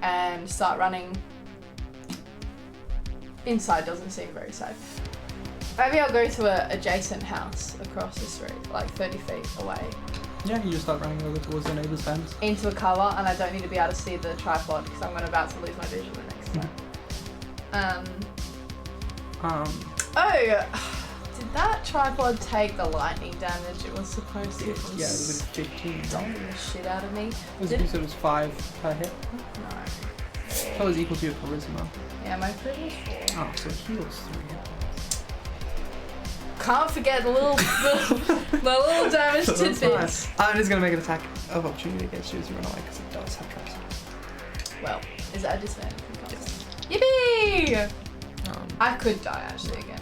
and start running. Inside doesn't seem very safe. Maybe I'll go to an adjacent house across the street, like 30 feet away, Yeah, you just start running over towards the neighbour's fence. into a cover, and I don't need to be able to see the tripod because I'm about to lose my vision the next time. Did that tripod take the lightning damage it was supposed to? Yeah, it was 15. Stomping the shit out of me. You said it was 5 per hit. No. That was equal to your charisma. Yeah, my charisma's 4. Oh, so it heals 3 hit. Can't forget the little damage tidbits. I'm just gonna make an attack of opportunity against you as you run away because it does have traps. Well, is that a disadvantage? Yippee! I could die actually again.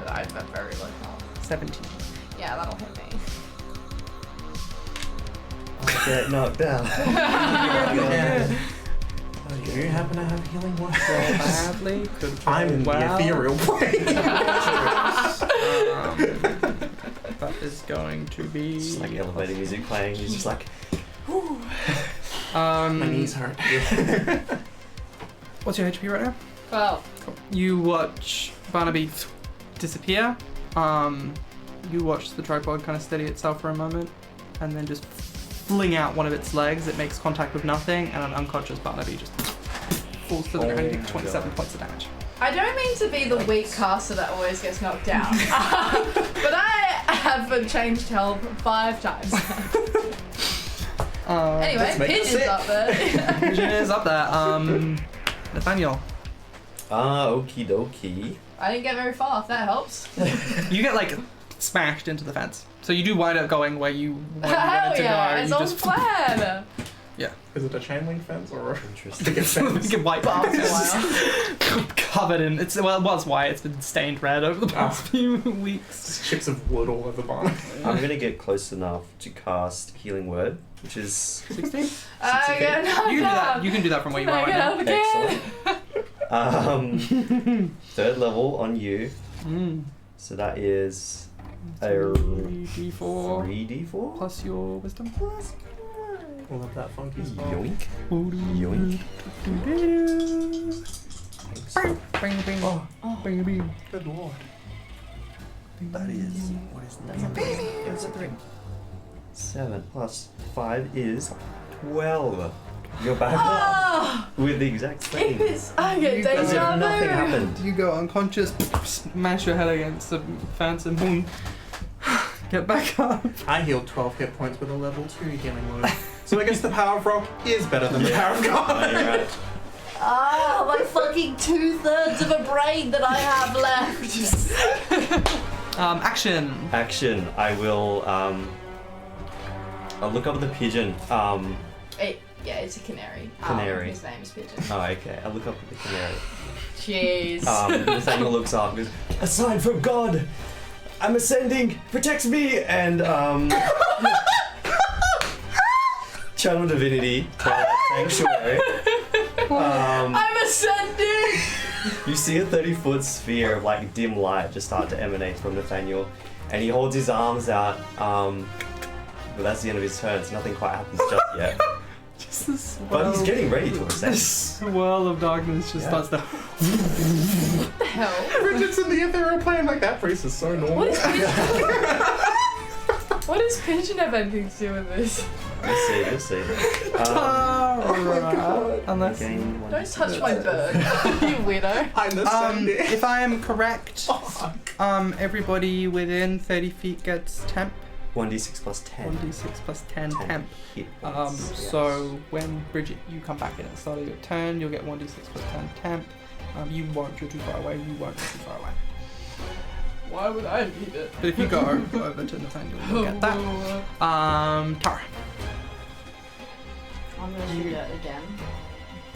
I have a very low health. 17. Yeah, that'll hit me. Get knocked down. Do you happen to have healing word? Badly. Could I'm in the ethereal plane. That is going to be. It's like elevator music playing. He's just like, My knees hurt. What's your HP right now? 12. Cool. You watch Barnaby disappear. You watch the tripod kind of steady itself for a moment, and then just fling out one of its legs. It makes contact with nothing, and an unconscious Barnaby just falls to the ground and takes 27 points of damage. I don't mean to be the weak caster that always gets knocked down, but I have changed health 5 times. Anyway, Pigeon's up there. Pigeon is up there. Nathaniel. Okie dokie. I didn't get very far, if that helps. You get like smashed into the fence. So you do wind up going where you wanted Hell to yeah, go. it's You on just plan. Is it a chain link fence or Interesting. a fence? get white Barbed covered in it was white. It's been stained red over the past few weeks. Just chips of wood all over the bottom. I'm gonna get close enough to cast Healing Word, which is 16. I get knocked You can do that. down. You can do that from where you I are get right up again. excellent. Third level on you. So that is a 3d4 3d4 plus your wisdom. All of that funky spell. Yoink. Yoink. Bing, bing, bing. Oh, Bing, bing. good lord. That is. What is That's a that? That's a 3. 7 plus 5 is 12. You're back Oh! with the exact same. I get You As if deja nothing vu. happened. You go unconscious, smash your head against the phantom moon. Get back up. I healed 12 hit points with a level 2 healing word. So I guess the power of rock is better than the power of God. You're right. Ah, my fucking 2/3 of a brain that I have left. Action. Action. I will. I'll look up the pigeon. Yeah, it's a canary. Canary. His name's Pigeon. Oh, okay. I'll look up the canary. Jeez. Nathaniel looks up and goes, "A sign from God! I'm ascending! Protect me!" And, Channel Divinity, Twilight Sanctuary. I'm ascending! You see a 30-foot sphere of, like, dim light just start to emanate from Nathaniel. And he holds his arms out, but that's the end of his turn, so nothing quite happens just yet. Just this But he's swirl- getting ready to This ascend. swirl of darkness just Yeah. starts to. What the hell? Bridget's in the ethereal plane like that priest is so normal. What is Pigeon? What does Pigeon have anything to do with this? You'll see. Unless. Gain one Don't touch my bird, you weirdo. I'm ascending. If I am correct, everybody within 30 feet gets temp. 1d6 plus 10. 1d6 plus 10 temp. Hit points. Yes. So when Bridget, you come back in at the start of your turn, you'll get 1d6 plus 10 temp. You won't go too far away. You won't go too far away. Why would I need it? But if you go over to Nathaniel, you'll get that. Tara. I'm gonna shoot it again.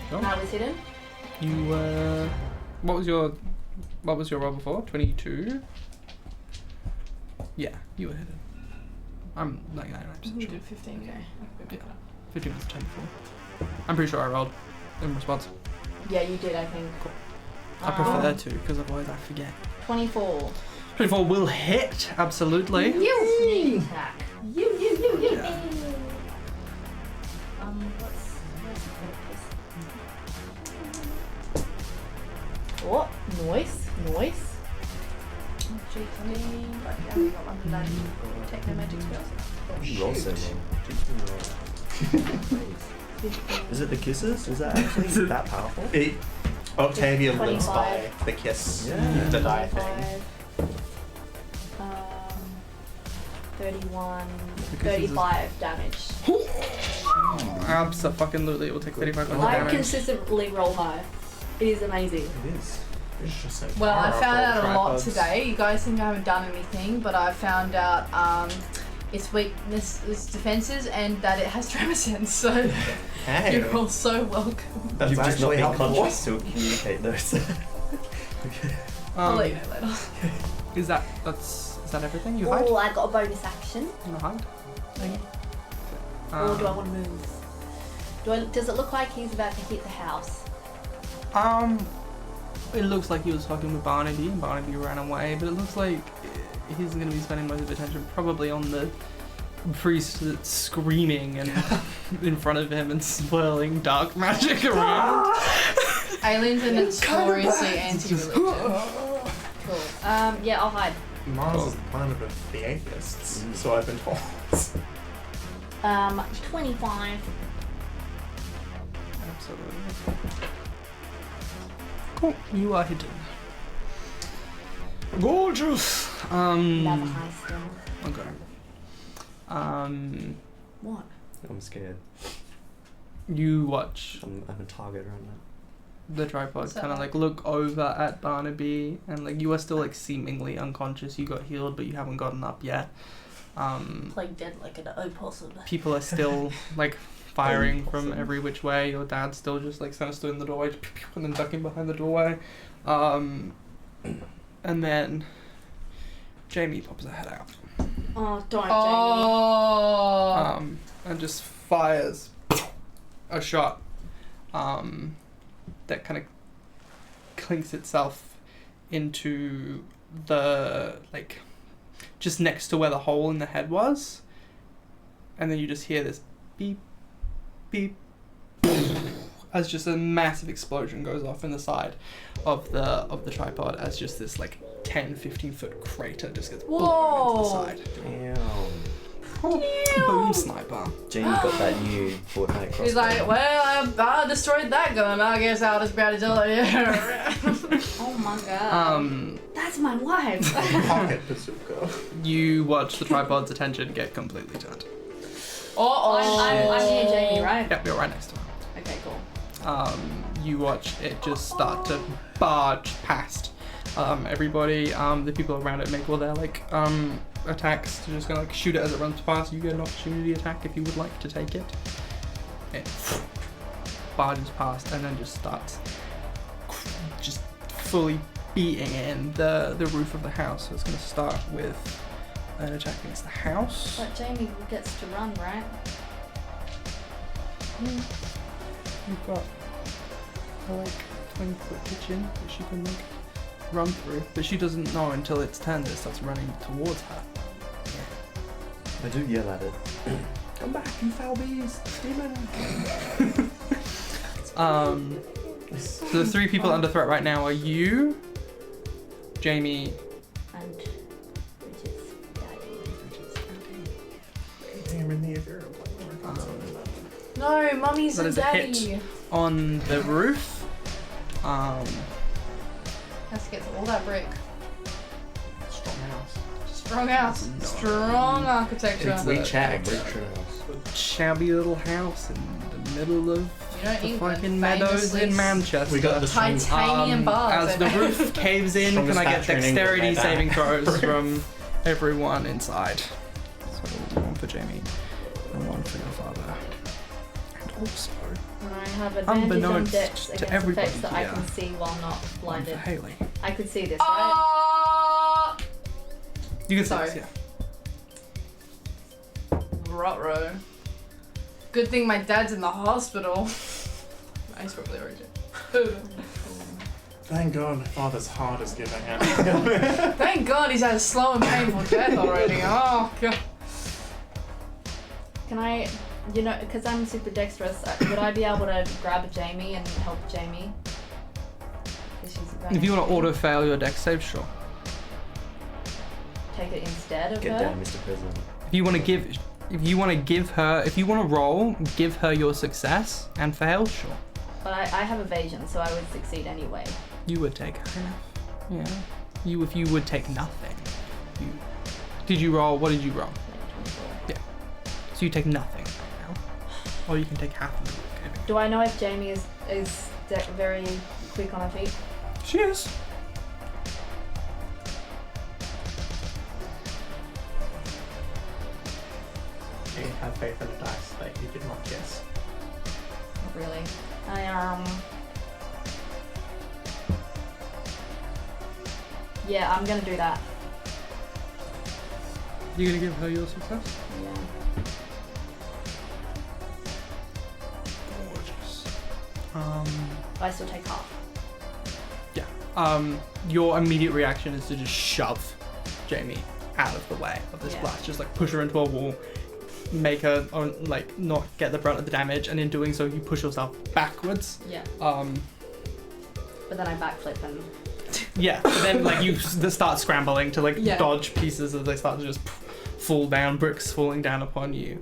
Go. No, was hidden. You what was your roll before? 22. Yeah, you were hidden. I'm 99% You sure. did 15, okay. Yeah. 15 was 10 before. I'm pretty sure I rolled in response. Yeah, you did, I think. I prefer to, because otherwise I forget. 24. 24 will hit, absolutely. You sneak attack. You. Yeah. Oh, noise. Cheat for me. Right, yeah, we got one for that. Take no magic spells. You roll so well. Is it the kisses? Is that actually that powerful? Octavia lives 25. by the kiss, Yeah. the die thing. 31, Because this is- 35 damage. Absolutely, it will take 35 points of I damage. consistently roll high. It is amazing. It is. It's just so Well, I powerful. found out a lot Tripods. today. You guys seem to haven't done anything, but I found out its weakness is defenses and that it has tremor sense, so Hey, you're all so welcome. that's You've just not actually been helpful. conscious to communicate those. I'll let you know later. Is that everything? You hide? Oh, I got a bonus action. You wanna hide? Or do I want to move? Does it look like he's about to hit the house? It looks like he was talking with Barnaby and Barnaby ran away, but it looks like he's going to be spending most of his attention probably on the priest that's screaming and in front of him and swirling dark magic around. Aliens are notoriously anti-religion. Cool. Yeah, I'll hide. Mars is the planet of the atheists, so I've been told. 25. Absolutely. Cool. You are hidden. Gorgeous. Never high still. Okay. What? I'm scared. You watch I'm a target right now. the tripod So- kind of like look over at Barnaby, and like you are still like seemingly unconscious. You got healed, but you haven't gotten up yet. Playing dead like an opossum. People are still like firing from Awesome. every which way. Your dad's still just like kind of stood in the doorway and then ducking behind the doorway. And then Jamie pops her head out. Oh, don't, Oh. And just fires a shot that kind of clinks itself into the, like, just next to where the hole in the head was. And then you just hear this beep, beep, as just a massive explosion goes off in the side of the tripod, as just this like 10-15 foot crater just gets blown into the side. Damn. Boom sniper. Jamie's got that new Fortnite crossbow. He's like, well, I destroyed that gun. I guess I'll just be able to do it. Oh my god. That's my wife. Pocket bazooka. You watch the tripod's attention get completely turned. I'm near Jamie, right? Yep, you're right next to her. Okay, cool. You watch it just start to barge past everybody. The people around it make all their like attacks. They're just gonna like shoot it as it runs past. You get an opportunity attack if you would like to take it. It barges past and then just starts just fully beating in the roof of the house. So it's gonna start with an attack against the house. But Jamie gets to run, right? You've got a like 20-foot kitchen that she can like run through, but she doesn't know until it's turn that it starts running towards her. I do yell at it. Come back, you foul beast, demon! So the three people under threat right now are you, Jamie, And Bridget's daddy. Damn, in the ethereal plane. No, mummy's That and is a hit. daddy. on the roof. Has to get to all that brick. Strong house. Strong house. No. Strong architecture. It's We a- chat. it's a- Brick house. Shabby little house in the middle of You know, the England fucking meadows famously in Manchester. We got the strongest, Titanium bars. As the roof caves in, can Strongest I get factory in England dexterity made that. saving throws from everyone inside? So one for Jamie and one for your father. And also And I have advantage on Unbeknownst dex to against everybody effects that I here. can see while not one for blinded. Haley. I could see this, right? You can say Sorry. this, yeah. Ruh-roh. Good thing my dad's in the hospital. He's probably already dead. Thank God my father's heart is giving out. Thank God he's had a slow and painful death already. Oh, God. Can I, you know, because I'm super dexterous, would I be able to grab Jamie and help Jamie? 'Cause she's going If you want to auto fail your dex save, sure. take it instead of Get her. down, Mr. President. If you want to roll, give her your success and fail, sure. But I have evasion, so I would succeed anyway. You would take half. Yeah. If you would take nothing. Did you roll? What did you roll? Like 24. So you take nothing right now. Or you can take half of it. Okay. Do I know if Jamie is very quick on her feet? She is. You have faith in the dice that you did not guess. Not really. Yeah, I'm gonna do that. You gonna give her your success? Yeah. Gorgeous. But I still take half. Your immediate reaction is to just shove Jamie out of the way of this Yeah. blast. Just like push her into a wall, make her like not get the brunt of the damage, and in doing so you push yourself backwards. Yeah. But then I backflip and yeah, but then like you start scrambling to like Yeah. dodge pieces as they start to just fall down, bricks falling down upon you.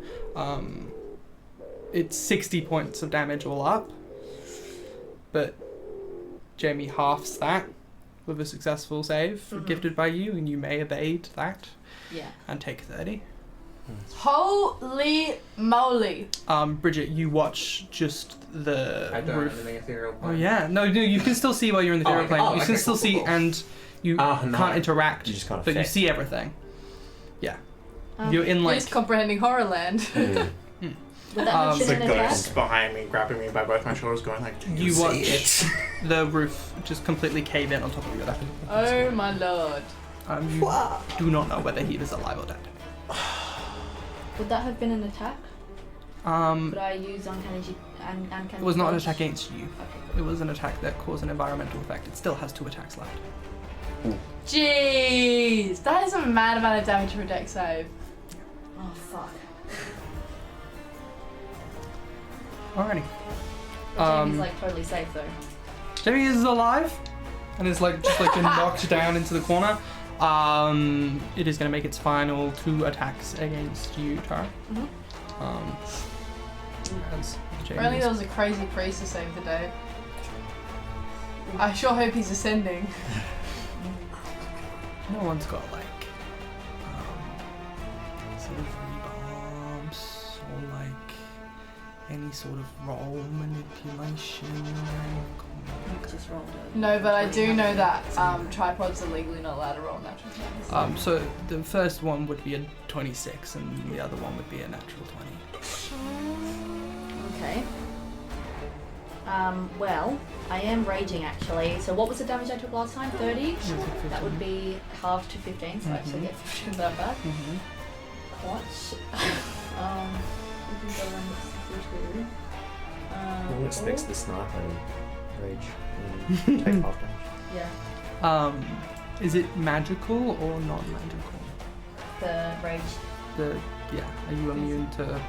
It's 60 points of damage all up, but Jamie halves that with a successful save gifted by you, and you may evade that yeah. and take 30. Holy moly. Bridget, you watch just the I don't roof. in the ethereal plane. Oh yeah, no, you can still see while you're in the ethereal plane. You can okay, still cool, see, cool. and you No. can't interact, You just can't but you affect. see everything. Yeah, Um, you're in You're like just comprehending Horrorland. Would that have There's been a an attack? ghost behind me, grabbing me by both my shoulders, going like, "Do you see watch it?" the roof just completely cave in on top of you. Oh my lord. You do not know whether he is alive or dead. Would that have been an attack? Could I use It was not an attack against you. Okay. It was an attack that caused an environmental effect. It still has 2 attacks left. Jeez, that is a mad amount of damage for a deck save. Oh fuck. Alrighty. Jamie's like totally safe though. Jamie is alive and is like just like been knocked down into the corner. It is going to make its final 2 attacks against you, Tara. As Jamie Apparently is- there was a crazy priest to save the day. I sure hope he's ascending. No one's got like sort of rebounds or like any sort of roll manipulation. Just rolled it. No, but I do know that tripods are legally not allowed to roll natural 20s. So the first one would be a 26 and the other one would be a natural 20. Okay. Well, I am raging actually. So what was the damage I took last time? 30? That would be half to 15, so I actually get 15 of that back. What? We can go on 62. No one expects the sniper to rage and take half damage. Yeah. Is it magical or non-magical? The rage. Are you immune to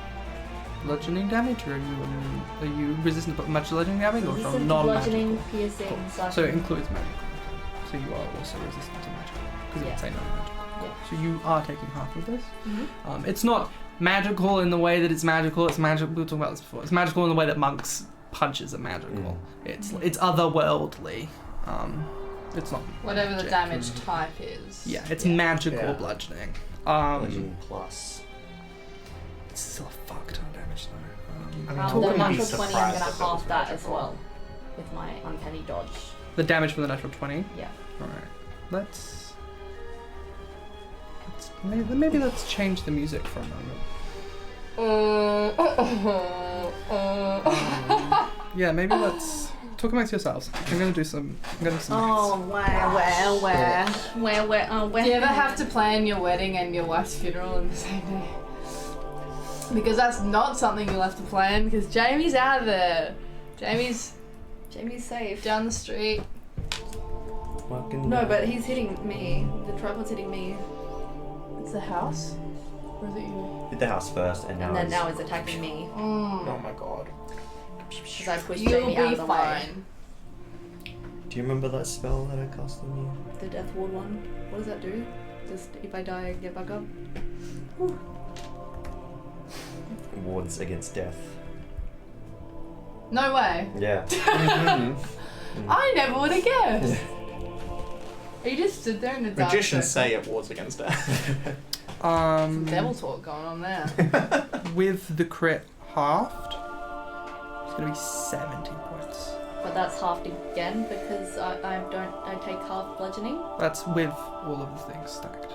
bludgeoning damage, or are you resistant to much bludgeoning damage, or Resistant from to non-magical? bludgeoning, piercing, Cool. slashing. So it includes magical. So you are also resistant to magical because it would say non-magical. Cool. Yeah. So you are taking half of this. Mhm. It's not magical in the way that it's magical. It's magical. We were talking about this before. It's magical in the way that monks' punches are magical. It's otherworldly. It's not. Whatever the magic. damage type is. Yeah, it's magical Yeah. bludgeoning. Bludgeoning plus. It's still a fuck ton of damage though. I mean, The wouldn't be natural 20, I'm surprised gonna if it was half that as magical. well with my uncanny dodge. The damage from the natural 20. Yeah. All right. Let's maybe let's change the music for a moment. Yeah, maybe let's talk amongst yourselves. I'm gonna do some. Oh, where? Do you ever have to plan your wedding and your wife's funeral on the same day? Because that's not something you'll have to plan because Jamie's out of there. Jamie's safe. down the street. Fucking No, but he's hitting me. The tripod's hitting me. It's the house? Or is it you? hit the house first, and now And then it's now it's attacking me. Oh my god. Because I pushed You'll Jamie out be of the way. fine. Do you remember that spell that I cast on you? The death ward one. What does that do? Just if I die, I get back up? Wards against death. No way. Yeah. I never would have guessed. You just stood there in the dark. Magicians circle. say it wards against death. Some devil talk going on there. With the crit halved, it's gonna be 70 points. But that's halved again because I take half bludgeoning. That's with all of the things stacked.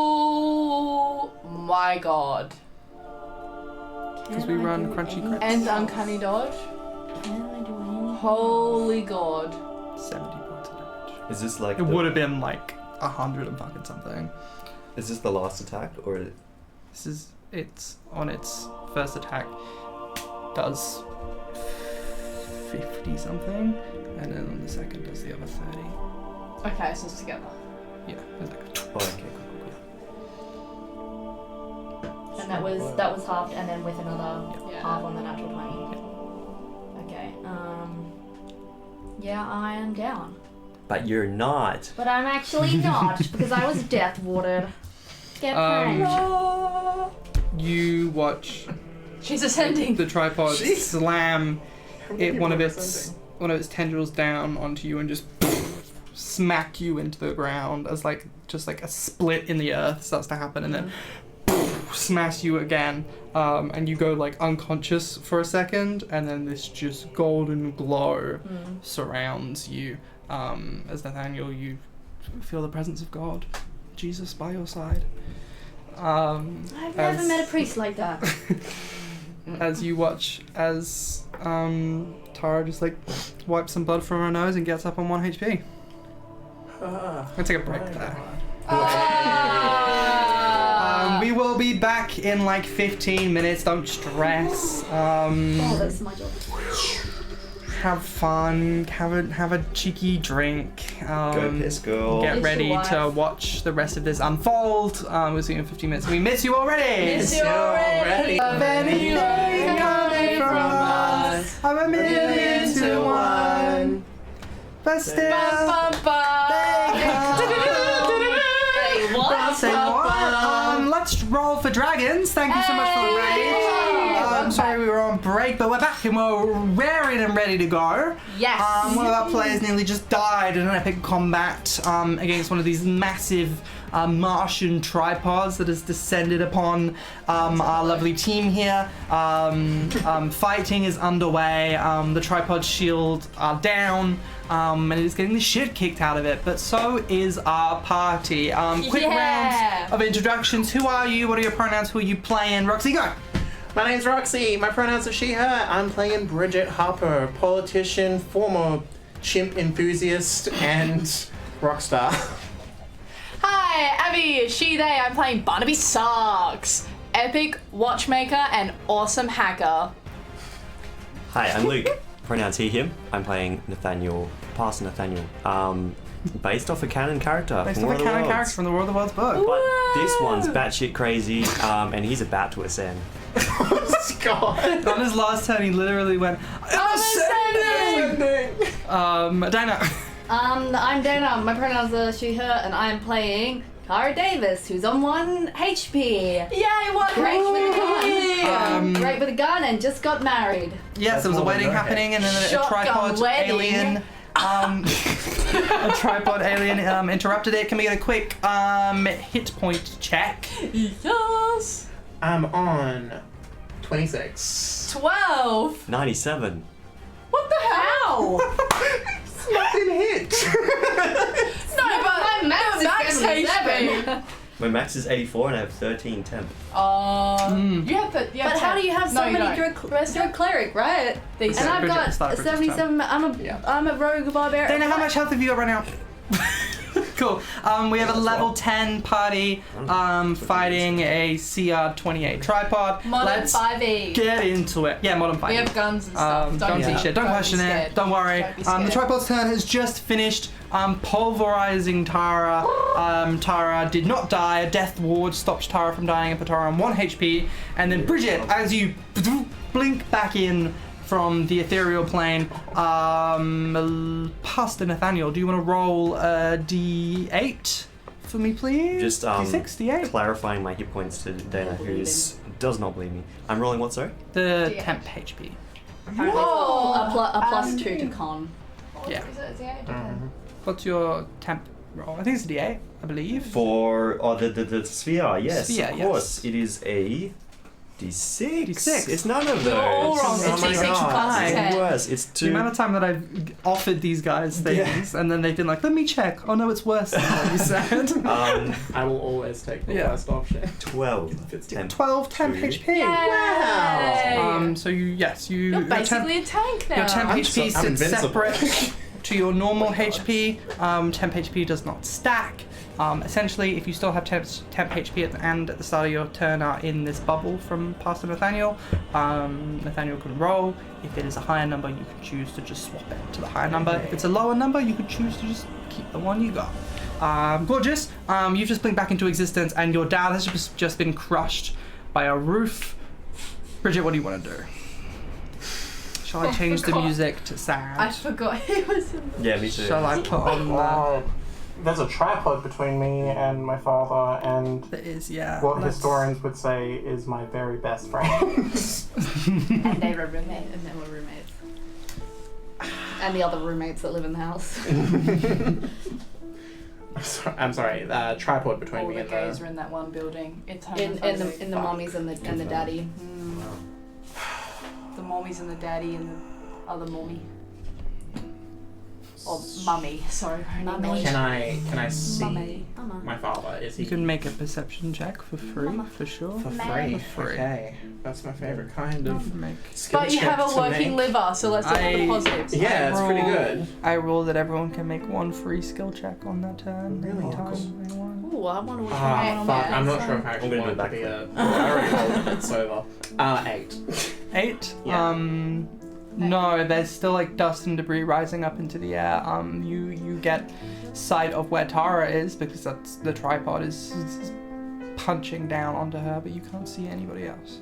Oh my god. Because we run crunchy crits. And uncanny dodge. Can I do anything? Holy god. 70 points of damage. Is this like It the, would have been like 100 and fucking something. Is this the last attack or It's on its first attack, does 50 something, and then on the second does the other 30. Okay, so it's together. Yeah, it's like Oh, okay, cool. And that was halved, and then with another Yeah. half on the natural 20. Okay. Yeah, I am down, But you're not. but I'm actually not because I was death warded. Get pranked. you watch She's ascending. the tripod slam one of its Ascending. tendrils down onto you and just smack you into the ground as just like a split in the earth starts to happen, and then smash you again, and you go like unconscious for a second, and then this just golden glow surrounds you, as Nathaniel, you feel the presence of God, Jesus by your side. I've never met a priest like that. As you watch as Tara just like wipes some blood from her nose and gets up on 1 HP. Let's take a break there. Ah. We will will be back in like 15 minutes. Don't stress. Oh, that's my job. Have fun. Have a cheeky drink. Go piss, girl. Get Miss ready your to wife. watch the rest of this unfold. We'll see you in 15 minutes. We miss you already. Miss you already. Of anything coming from us, I'm a million to one. But still, Bum, bum, bum. they come. Wait, what? Say what? Let's roll for dragons. Thank you so much for the raid. I'm sorry we were on break, but we're back and we're raring and ready to go. Yes. One of our players nearly just died in an epic combat against one of these massive Martian tripods that has descended upon our lovely team here. Fighting is underway. The tripod shield are down. And it is getting the shit kicked out of it, but so is our party. Quick round of introductions. Who are you? What are your pronouns? Who are you playing? Roxie, go! My name's Roxie. My pronouns are she, her. I'm playing Bridget Harper, politician, former chimp enthusiast, and rock star. Hi, Abby, she, they. I'm playing Barnaby Sarks, epic watchmaker and awesome hacker. Hi, I'm Luke. Pronouns he, him. I'm playing Nathaniel, Pastor Nathaniel. Based off a canon character. Based from on War a of the canon Worlds. character from the War of the Worlds book. But this one's batshit crazy, and he's about to ascend. God. On his last turn, he literally went, I'm ascending! Dana. I'm Dana. My pronouns are she, her, and I'm playing Cara Davis, who's on 1 HP. Yay, what? Great with a gun. Um, Great with a gun and just got married. Yes, there was a more than wedding no happening, and then a Shotgun tripod wedding. alien. A tripod alien interrupted it. Can we get a quick hit point check? Yes. I'm on 26. 12. 97. What the hell? Nothing hit. No, but My max is max 77. HP. My max is 84 and I have 13 temp. You have the. But how do you have so many? You're a cleric, right? These And I've Bridget, got start Bridget's 77. I'm a rogue barbarian. Dana, how much health have you got right now? Cool. We have a level 10 party fighting a CR 28 tripod. Modern Let's 5e. get into it. Yeah, modern We fighting. have guns and stuff. Guns and shit. Don't question it. Don't worry. The tripod's turn has just finished. Pulverizing Tara. Tara did not die. A death ward stops Tara from dying and put Tara on 1 HP. And then Bridget, as you blink back in from the ethereal plane, Pastor Nathaniel, do you want to roll a D8 for me, please? Just D6, D8. clarifying my hit points to Dana, who does not believe me. I'm rolling what, sorry? The D8. temp HP. a plus 2 to con. Yeah. Is it a Mhm. What's your temp roll? I think it's a D8, I believe. For the sphere, yes, Sphere, of yes. course. It is a D6. D6. It's none of those. You're all wrong. Oh It's my D6 God. plus It's 10. Worse. It's The amount of time that I've offered these guys things, and then they've been like, let me check. Oh no, it's worse than what you said. I will always take the Yeah. worst option. 12. It's Temp. 12 temp Two. HP. Yay. So You're your basically a tank now. Your temp I'm HP so- I'm sits invincible. separate to your normal HP. Temp HP does not stack. Essentially, if you still have temp HP at the end at the start of your turn are in this bubble from Pastor Nathaniel, Nathaniel can roll. If it is a higher number, you can choose to just swap it to the higher number. If it's a lower number, you could choose to just keep the one you got. Gorgeous. You've just blinked back into existence, and your dad has just been crushed by a roof. Bridget, what do you want to do? Shall I change the forgot. music to sad? I forgot he was in Yeah, me too. Shall I put on the... There's a tripod between me and my father, and There is, yeah. what let's- historians would say is my very best friend. And they were roommates, and they were roommates. And the other roommates that live in the house. I'm sorry. Tripod between all me the and gays the. are in that one building. It's in the mummies and the daddy. the mommies and the daddy and the other mommy. Or mummy, sorry. Mummy. Can I see Mummy. Mama. my father? Is he You can make a perception check for free, Mama. for sure. for Mummy. free? For free. Okay, that's my favorite kind of Make. skill But you check have a to working make. liver, so let's look at the I- positives. Yeah, it's pretty good. I rule that everyone can make one free skill check on their turn. Really? Anytime Cool. they want. Ooh. Ooh, I wonder which one Ah, I want fuck. to I'm not answer. sure if I actually I'm gonna want do it to it be a. I already rolled it, it's over. 8. 8. Yeah. No, there's still like dust and debris rising up into the air. You get sight of where Tara is because that's the tripod is punching down onto her, but you can't see anybody else.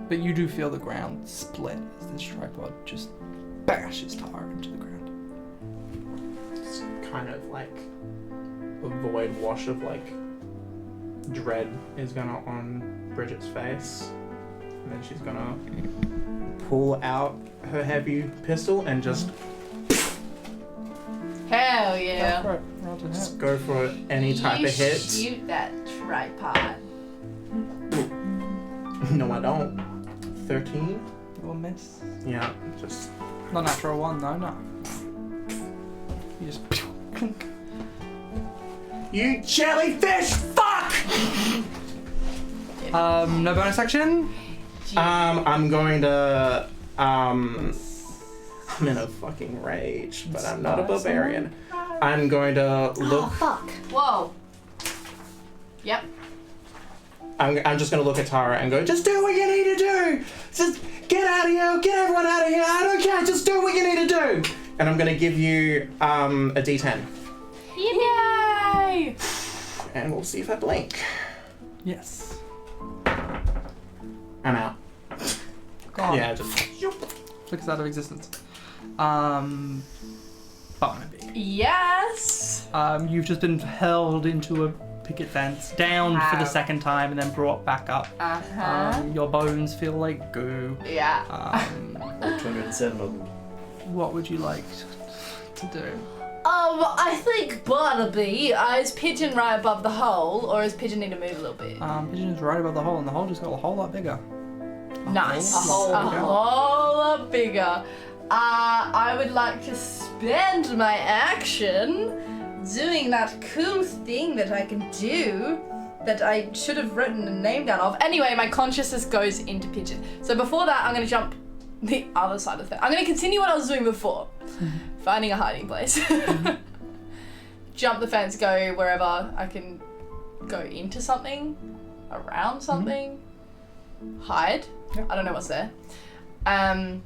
But you do feel the ground split as this tripod just bashes Tara into the ground. It's kind of like a void wash of like dread is gonna on Bridget's face, and then she's gonna pull out her heavy pistol and just Hell Go yeah. for it. Roll to hit. just go for any type You of hit. shoot that tripod. No, I don't. 13. You will miss. Yeah, just Not natural 1 though, no. You just clunk. you jellyfish. Fuck. No bonus action? I'm going to I'm in a fucking rage, but I'm not a barbarian. I'm going to Oh, look. fuck. Whoa. Yep. I'm just gonna look at Tara and go, just do what you need to do! Just get out of here, get everyone out of here, I don't care, just do what you need to do! And I'm gonna give you a D10. Yay! And we'll see if I blink. Yes. I'm out. Gone. Yeah, just Flickers out of existence. Barnaby. Yes! You've just been hurled into a picket fence, down for the Ow. second time, and then brought back up. Uh-huh. Your bones feel like goo. Yeah. 207 of them. What would you like to do? I think Barnaby, is Pigeon right above the hole, or does Pigeon need to move a little bit? Pigeon is right above the hole, and the hole just got a whole lot bigger. Nice. whole A lot bigger. whole lot bigger. I would like to spend my action doing that cool thing that I can do that I should have written a name down of. Anyway, my consciousness goes into Pigeon. So before that, I'm going to jump the other side of the thing. I'm going to continue what I was doing before. Finding a hiding place. Jump the fence, go wherever I can go into something, around something, hide. Yeah. I don't know what's there. And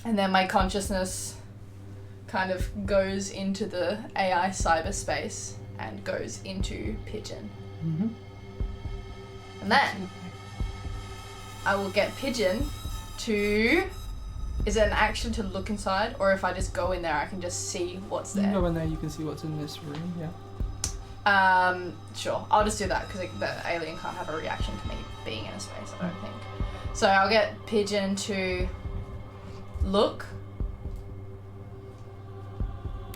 then my consciousness kind of goes into the AI cyberspace and goes into Pigeon. Mm-hmm. And then I will get Pigeon to... Is it an action to look inside? Or if I just go in there, I can just see what's You can there? go in there, you can see what's in this room, yeah. Sure. I'll just do that because the alien can't have a reaction to me being in a space, I don't think. So I'll get Pigeon to look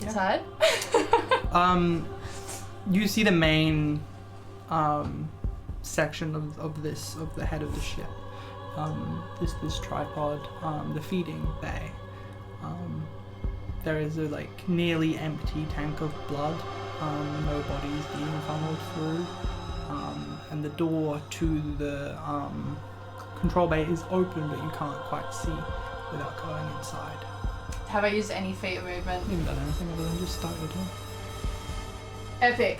inside. You see the main section of the head of the ship. This tripod, the feeding bay. There is a like nearly empty tank of blood. No bodies being funneled through. And the door to the control bay is open, but you can't quite see without going inside. Have I used any feat of movement? You haven't done anything other than just started it. Epic.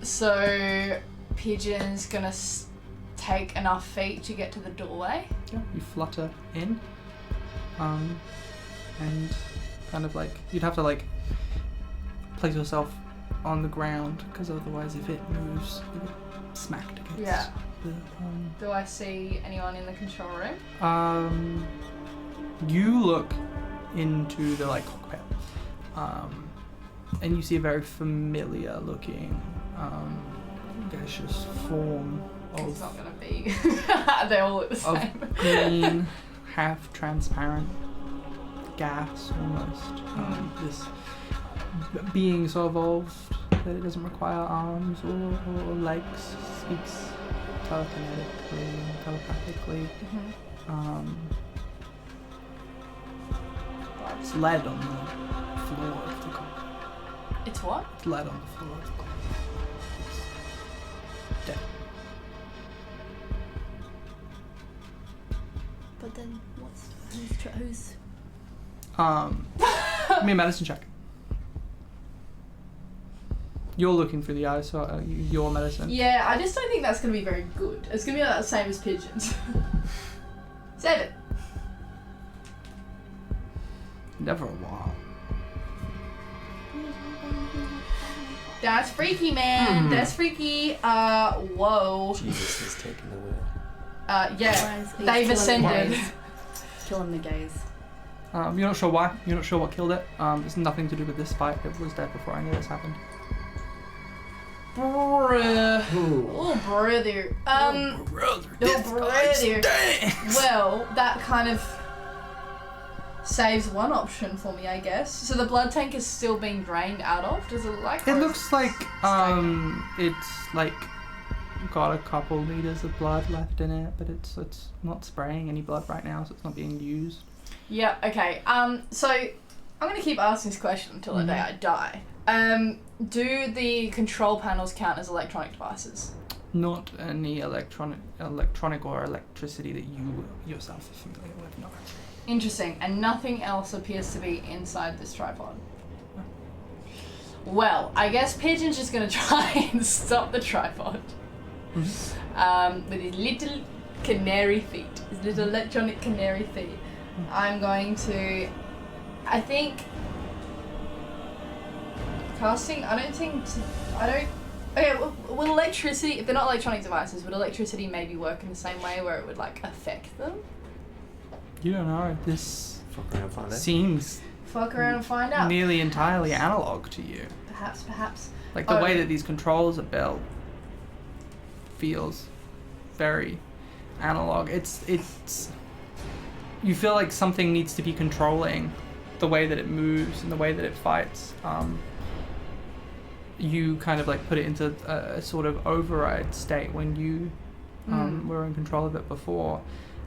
So Pigeon's gonna take enough feet to get to the doorway. Yeah, you flutter in, and kind of like you'd have to like place yourself on the ground because otherwise, if it moves, you get smacked against. Yeah. The, Do I see anyone in the control room? you look into the like cockpit, and you see a very familiar looking gaseous form It's of not gonna be. They all look the same. green, half transparent gas almost. This being so evolved that it doesn't require arms or legs, speaks telepathically. It's lead on the floor of the cockpit. It's what? It's lead on the floor of the cockpit. It's dead. But then who's Give me a medicine check. You're looking for the eyes, so your medicine. Yeah, I just don't think that's going to be very good. It's going to be like the same as pigeons. 7. Never a while. That's freaky, man. That's freaky. Whoa. Jesus has taken the wheel. Yeah. He's They've ascended. Killing the gaze. You're not sure why. You're not sure what killed it. It's nothing to do with this fight. It was dead before any of this happened. Bruh. Ooh. Oh, brother. Oh, brother. Well, that kind of saves one option for me, I guess. So the blood tank is still being drained out of? Does it look like? It looks like it's like got a couple liters of blood left in it, but it's not spraying any blood right now, so it's not being used. Yeah, okay. So I'm gonna keep asking this question until the day I die. Do the control panels count as electronic devices? Not any electronic or electricity that you yourself are familiar with, no. Interesting. And nothing else appears to be inside this tripod. Well, I guess Pigeon's just gonna try and stop the tripod. With his little canary feet. His little electronic canary feet. I'm going to... I think... Casting? Okay, will electricity... If they're not electronic devices, would electricity maybe work in the same way where it would, like, affect them? You don't know. This Fuck around, find out. seems Fuck around and find out. nearly entirely analog to you. Perhaps. Like the way that these controls are built feels very analog. It's you feel like something needs to be controlling the way that it moves and the way that it fights. You kind of like put it into a sort of override state when you were in control of it before.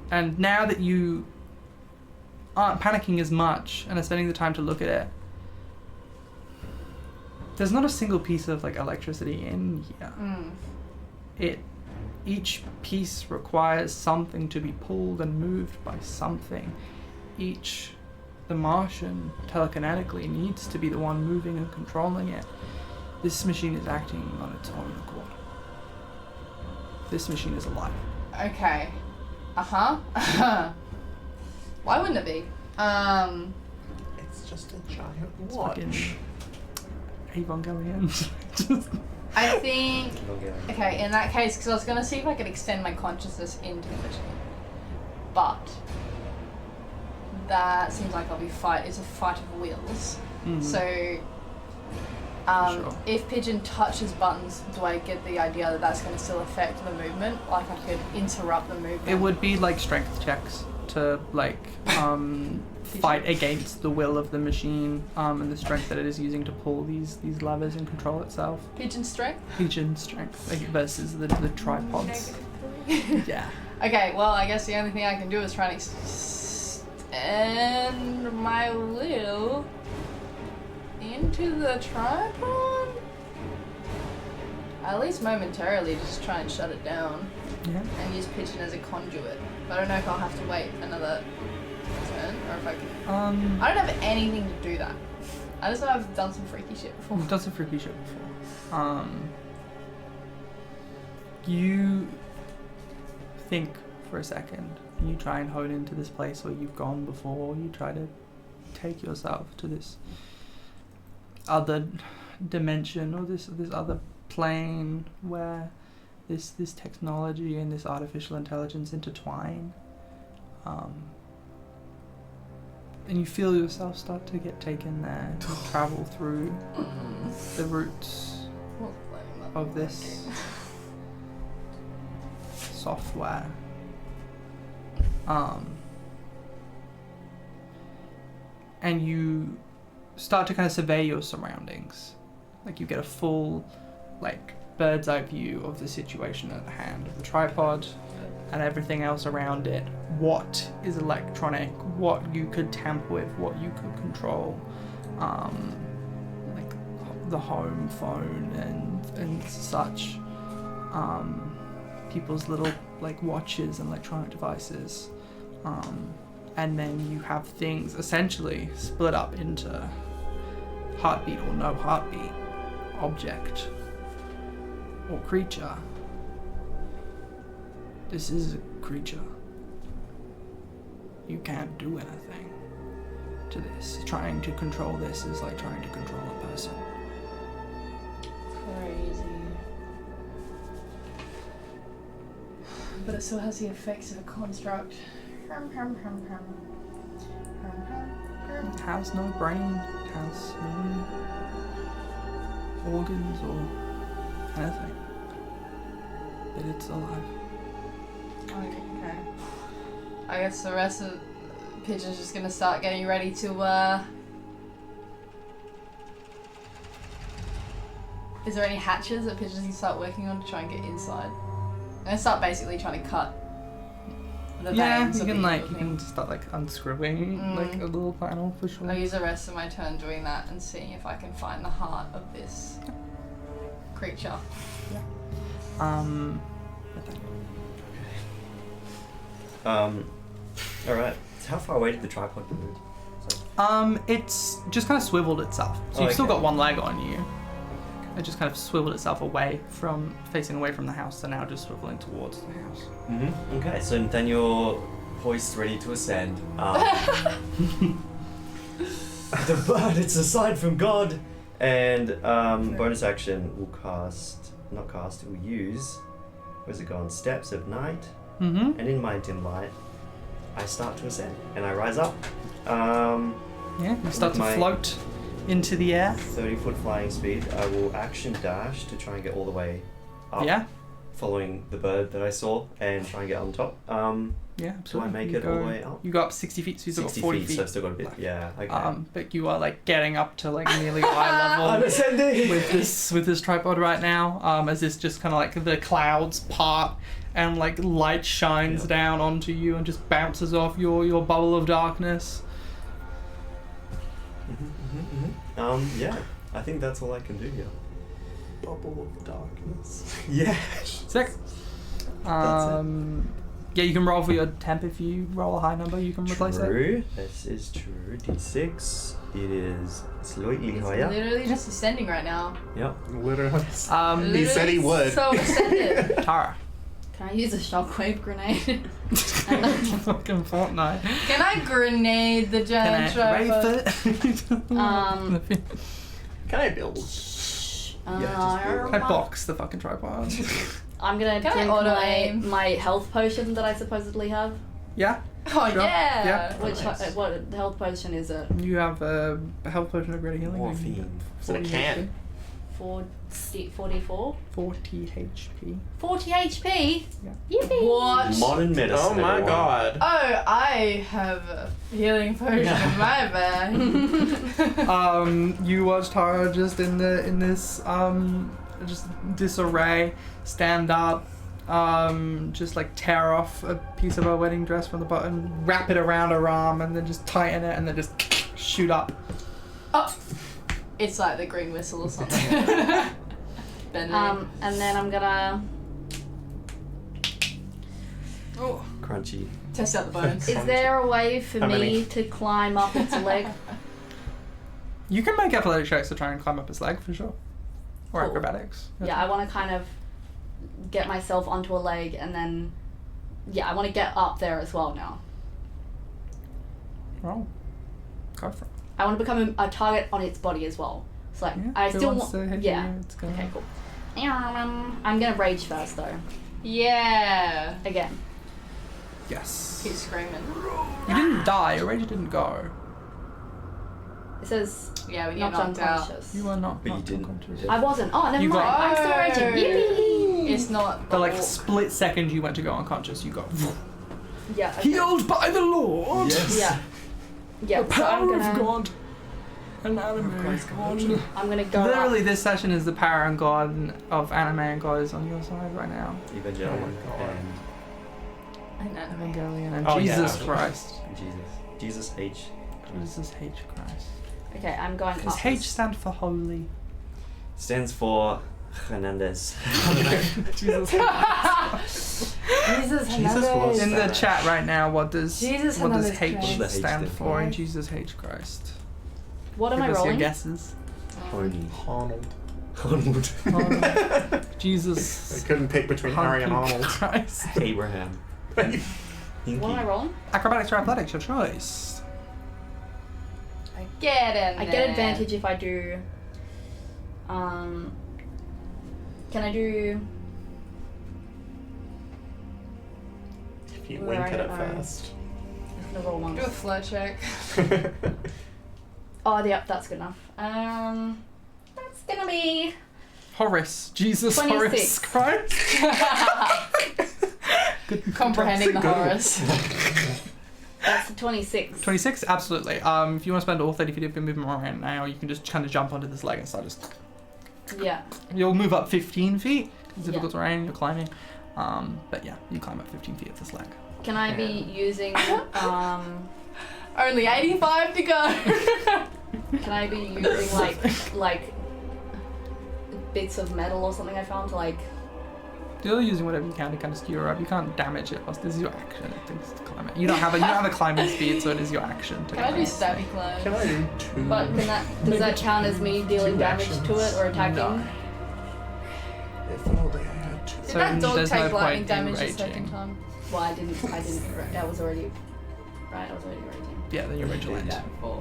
And now that you aren't panicking as much and are spending the time to look at it, there's not a single piece of like electricity in here. Each piece requires something to be pulled and moved by something. The Martian telekinetically needs to be the one moving and controlling it. This machine is acting on its own accord. This machine is alive. Okay. Why wouldn't it be? It's just a giant It's watch. fucking Evangelion. I think... Okay. Okay, in that case, because I was going to see if I could extend my consciousness into the machine. But... that seems like it's a fight of wills. So... Sure. If Pigeon touches buttons, do I get the idea that that's going to still affect the movement? Like I could interrupt the movement? It would be like strength checks to like fight against the will of the machine and the strength that it is using to pull these levers and control itself. Pigeon strength? Pigeon strength versus the tripods. Yeah. Okay, well, I guess the only thing I can do is try and extend my will into the tripod? At least momentarily, just try and shut it down. Yeah. And use Pigeon as a conduit. But I don't know if I'll have to wait another turn, or if I can... I don't have anything to do that. I just know I've done some freaky shit before. You've done some freaky shit before. You think for a second. You try and hone into this place where you've gone before. You try to take yourself to this other dimension or this other plane where this technology and this artificial intelligence intertwine. And you feel yourself start to get taken there. You travel through the roots of this software. And you start to kind of survey your surroundings. Like you get a full, like, bird's eye view of the situation at hand, of the tripod and everything else around it. What is electronic, what you could tamper with, what you could control. Like the home phone and such. People's little like watches and electronic devices. and then you have things essentially split up into heartbeat or no heartbeat, object or creature. This is a creature. You can't do anything to this. Trying to control this is like trying to control a person. Crazy. But it still has the effects of a construct. It has no brain, it has no organs or anything. But it's alive. Okay. I guess the rest of the Pigeon's just gonna start getting ready to, Is there any hatches that Pigeons can start working on to try and get inside? I'm gonna start basically trying to cut the veins. You of can the like evil you can thing. start like unscrewing like a little panel for sure. I'll use the rest of my turn doing that and seeing if I can find the heart of this creature. Alright. So how far away did the tripod move? It's just kind of swiveled itself. So you've still got one leg on you. It just kind of swiveled itself away from, facing away from the house, so now just swiveling towards the house. Mm-hmm. Okay, so then you're hoist ready to ascend. The bird, it's a sign from God! And bonus action will will use, where's it gone? Steps of night. Mm-hmm. And in my dim light, I start to ascend. And I rise up. Yeah, you start to my- float into the air. 30-foot flying speed. I will action dash to try and get all the way up. Yeah, Following the bird that I saw and try and get on top. yeah, Do I absolutely. make You it all the way up? You go up 60 feet, so you've still got 60 40 feet, feet. so I've still got a bit. left. Yeah, okay. But you are like getting up to like nearly eye I'm level ascending! with this tripod right now. As this just kind of like the clouds part and like light shines down onto you and just bounces off your bubble of darkness. Yeah, I think that's all I can do here. Bubble of darkness. Yeah. Sick. Yeah, you can roll for your temp if you roll a high number. You can replace it. True. This is true. D6. It is slightly It's higher. literally just ascending right now. Yep. Literally. He said he would. So ascended. Tara. Can I use a shockwave grenade? Fucking Fortnite. Can I grenade the giant Can I tripod? it? Can I build? I box the fucking tripod. I'm gonna Can I drink auto aim? my health potion that I supposedly have. Yeah, Oh Sure. yeah. Yeah. Which Nice. what health potion is it? you have a health potion of greater healing. Morphine. Is it a can? 44? 40 HP. 40 HP? Yeah. Yippee! What? Modern medicine. Oh my everyone. god. Oh, I have a healing potion in my bag. You watch Tara just in this just disarray, stand up, just like tear off a piece of her wedding dress from the bottom, wrap it around her arm, and then just tighten it, and then just shoot up. Oh, it's like the green whistle or something. Bend it. And then I'm gonna... Oh, Crunchy. test out the bones. Is there a way for How me many? to climb up its leg? You can make athletic checks to try and climb up his leg for sure, or Cool. acrobatics. Yeah, I want to kind of get myself onto a leg and then... Yeah, I want to get up there as well now. Roll. Go for it. I want to become a target on its body as well. So like, Yeah, I if it still wants want... to hit Yeah. you, it's gonna... Okay, cool. I'm gonna rage first though. Yeah. Again. Yes. Keep screaming. You didn't die. Your rage didn't go. It says Yeah, when you're knocked knocked out. unconscious. You were not. But you knocked didn't. unconscious. I wasn't. Oh, never You mind. got- I'm still raging. Yippee! It's not. The like walk. split second you went to go unconscious, you got Yeah. Okay. healed by the Lord. Yes. Yeah. Yeah. The So I'm power gonna. of God. And anime God. I'm gonna go. Literally, Up. this session is the power and God of anime and God is on your side right now. Evangelion Oh my God. And anime. Evangelion and Oh, Jesus yeah. Christ. and Jesus H. Jesus H Christ. Okay, I'm going Does up. H stand for holy? Stands for Hernandez. Jesus. Jesus was In the that. chat right now, what does Jesus H Hernandez Christ. What does the H stand stand for in for? Jesus H Christ? What am Give I us your rolling? guesses. Tony. Arnold. Arnold. Jesus. I couldn't pick between Harry and Hunky Arnold. Christ. Abraham. What am I rolling? Acrobatics or athletics, your choice. Get in I get advantage if I do. Can I do? If you Well, wink I at it don't know. first. I'm gonna roll Do a once. flow check. Oh, yep, that's good enough. That's gonna be. Horace. Jesus 26. Horace Christ. Good. Comprehending the Good one. Horus. That's the 26. 26, absolutely. If you want to spend all 30 feet of your movement right now, you can just kind of jump onto this leg and start just. Yeah. You'll move up 15 feet. It's Yeah. difficult terrain, you're climbing. But yeah, you climb up 15 feet of this leg. Can I be using? Only 85 to go. Can I be using like bits of metal or something I found to like? You're using whatever you can to kind of skew her up. You can't damage it. Plus, this is your action. It thinks to climb it. You don't have a climbing speed, so it is your action. To Can I do climb it. stabby climb? Can I do 2? But does that count as me dealing two damage actions. to it or attacking? No. If only I had 2. Did So that dog there's no take lightning point in damage the raging. second time? Well, I didn't. I was already. Right, I was already raging. Yeah, then you're vigilant. Yeah, or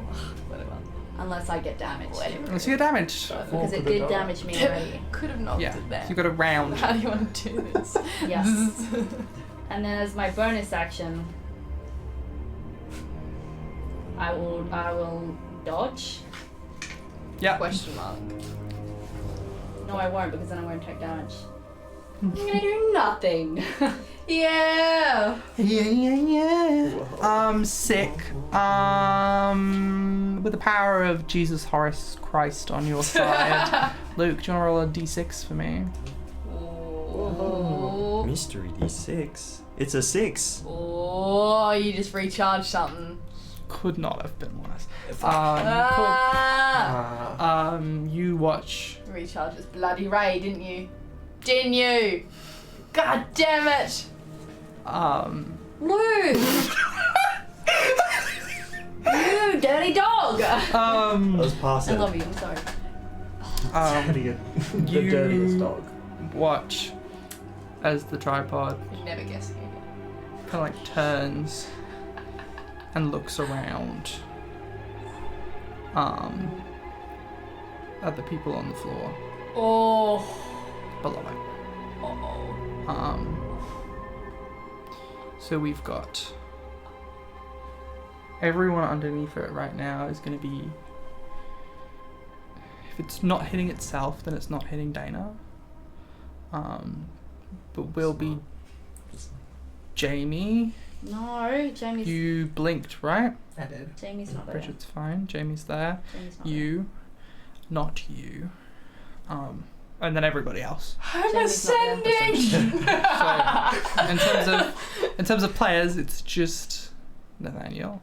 whatever. Unless I get damaged. Let's see your damage. Because it did damage me already. Could have knocked Yeah, it there. so you got a round. How do you want to do this? Yes. And then as my bonus action, I will dodge. Yeah. Question mark. No, I won't because then I won't take damage. I'm gonna do nothing. Yeah. Yeah. Sick. With the power of Jesus Horace Christ on your side, Luke, do you want to roll a d6 for me? Oh. Mystery D6. It's a 6. Oh, you just recharged something. Could not have been worse. Ah. You watch. Recharged this bloody ray, didn't you? Didn't you? God damn it! Luke! You dirty dog! I was I passing. love you, I'm sorry. Idiot. The you- dirtiest dog. watch as the tripod You're never guessing again. kind of like turns and looks around at the people on the floor Oh. below it. Uh-oh. So we've got everyone underneath it right now is going to be, if it's not hitting itself, then it's not hitting Dana. But will be Jamie. No, Jamie's You blinked, right? I did. Jamie's not there. Bridget's fine. Jamie's there. Jamie's not You, not you. And then everybody else. I'm Jamie's not there. ascending! So in terms of players, it's just Nathaniel.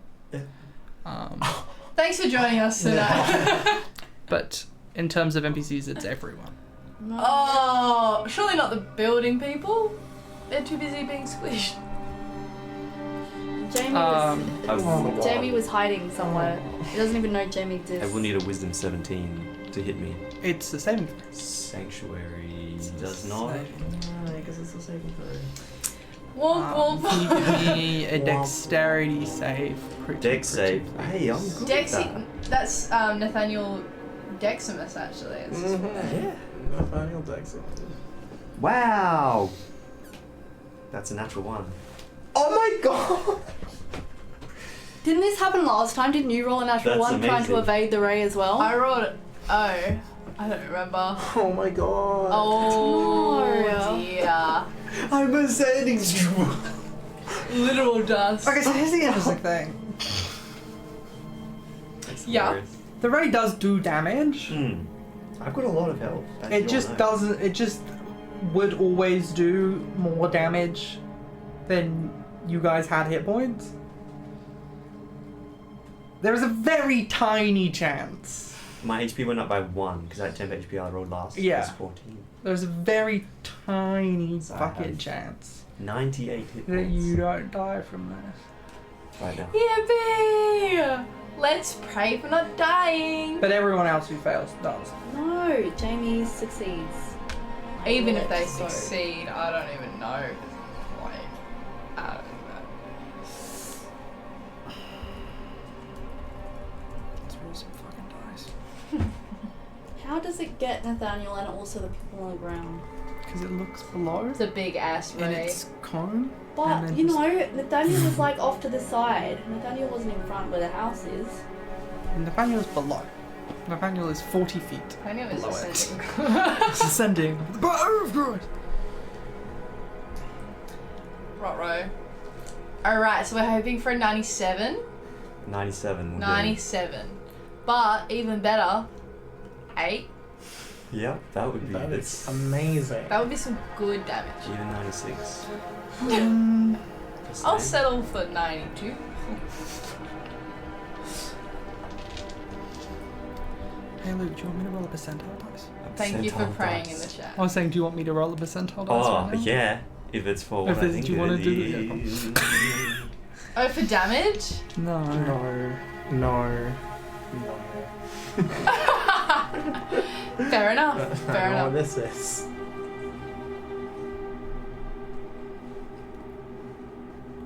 Thanks for joining us tonight. But in terms of NPCs, it's everyone. No. Oh, surely not the building people? They're too busy being squished. Jamie was hiding somewhere. He doesn't even know Jamie exists. I will need a wisdom 17 to hit me. It's the same. Sanctuary does not. Because it's a saving throw. Womp womp. Can you give me a dexterity save? Dex save. Hey, I'm good at that. Dexy. That's Nathaniel Deximus, actually. It's his full name. Yeah. Nathaniel Dexter. Wow. That's a natural 1. Oh my god! Didn't this happen last time? Didn't you roll a natural That's one trying to amazing. evade the ray as well? I rolled it. Oh, I don't remember. Oh my god. Oh No. dear. I'm ascending. Literal dust. Okay, so here's the interesting thing. Yeah. The ray does do damage. I've got a lot of health. as It you just all know. doesn't. It just would always do more damage than you guys had hit points. There is a very tiny chance. My HP went up by 1 because I had 10 HP I rolled last. Yeah. It was 14. There's a very tiny So I fucking have- chance 98 hit that points you don't die from this. right now. Yippee! Let's pray for not dying. But everyone else who fails does. No, Jamie succeeds. Even if they So- succeed, I don't even know. Like, I don't know. Let's roll some fucking dice. How does it get Nathaniel and also the people on the ground? Because it looks below It's a big ass in ray. its cone. But, And then you just- know, Nathaniel was like off to the side. Nathaniel wasn't in front where the house is. Nathaniel's below. Nathaniel is 40 feet. I knew it was below it. ascending. It's ascending. Oh, God. Right. Alright, so we're hoping for a 97. 97 will do. 97. But, even better, 8. Yeah, that would be That is it's amazing. That would be some good damage. even 96. I'll settle for 92. Hey Luke, do you want me to roll a percentile dice? Thank you for Percentile praying dice. in the chat. I was saying, do you want me to roll a percentile dice Oh, right now? yeah. If it's for If what I it's- think do you wanna it do the- is. Oh, for damage? No. No. Fair enough. Fair I know what enough. this is.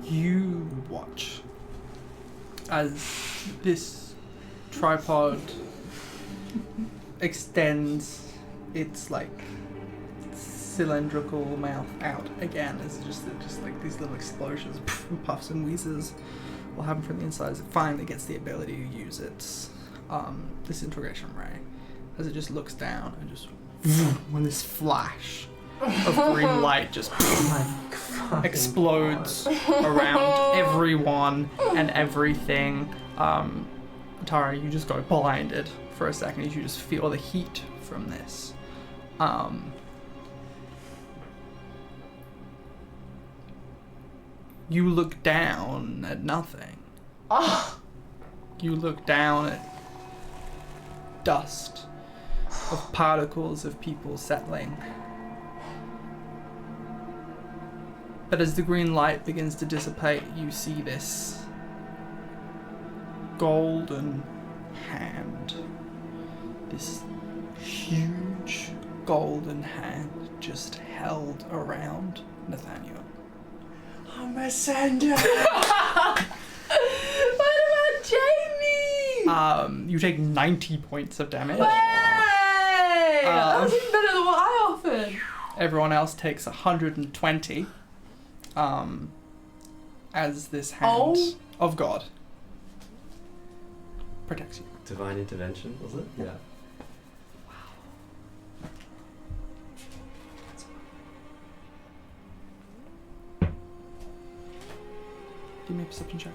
You watch as this tripod extends its like cylindrical mouth out again as just like these little explosions, puffs and wheezes will happen from the inside as it finally gets the ability to use its disintegration ray as it just looks down and just when this flash of green light just explodes around everyone and everything. Tara, you just go blinded for a second as you just feel the heat from this. You look down at nothing. Oh, You look down at dust of particles of people settling. But as the green light begins to dissipate, you see this golden hand. This huge golden hand just held around Nathaniel. I'm a sender. what about Jamie? You take 90 points of damage. Hey! That was even better than what I offered. Everyone else takes 120. As this hand of God protects you. Divine intervention, was it? Yeah. Give me a perception check.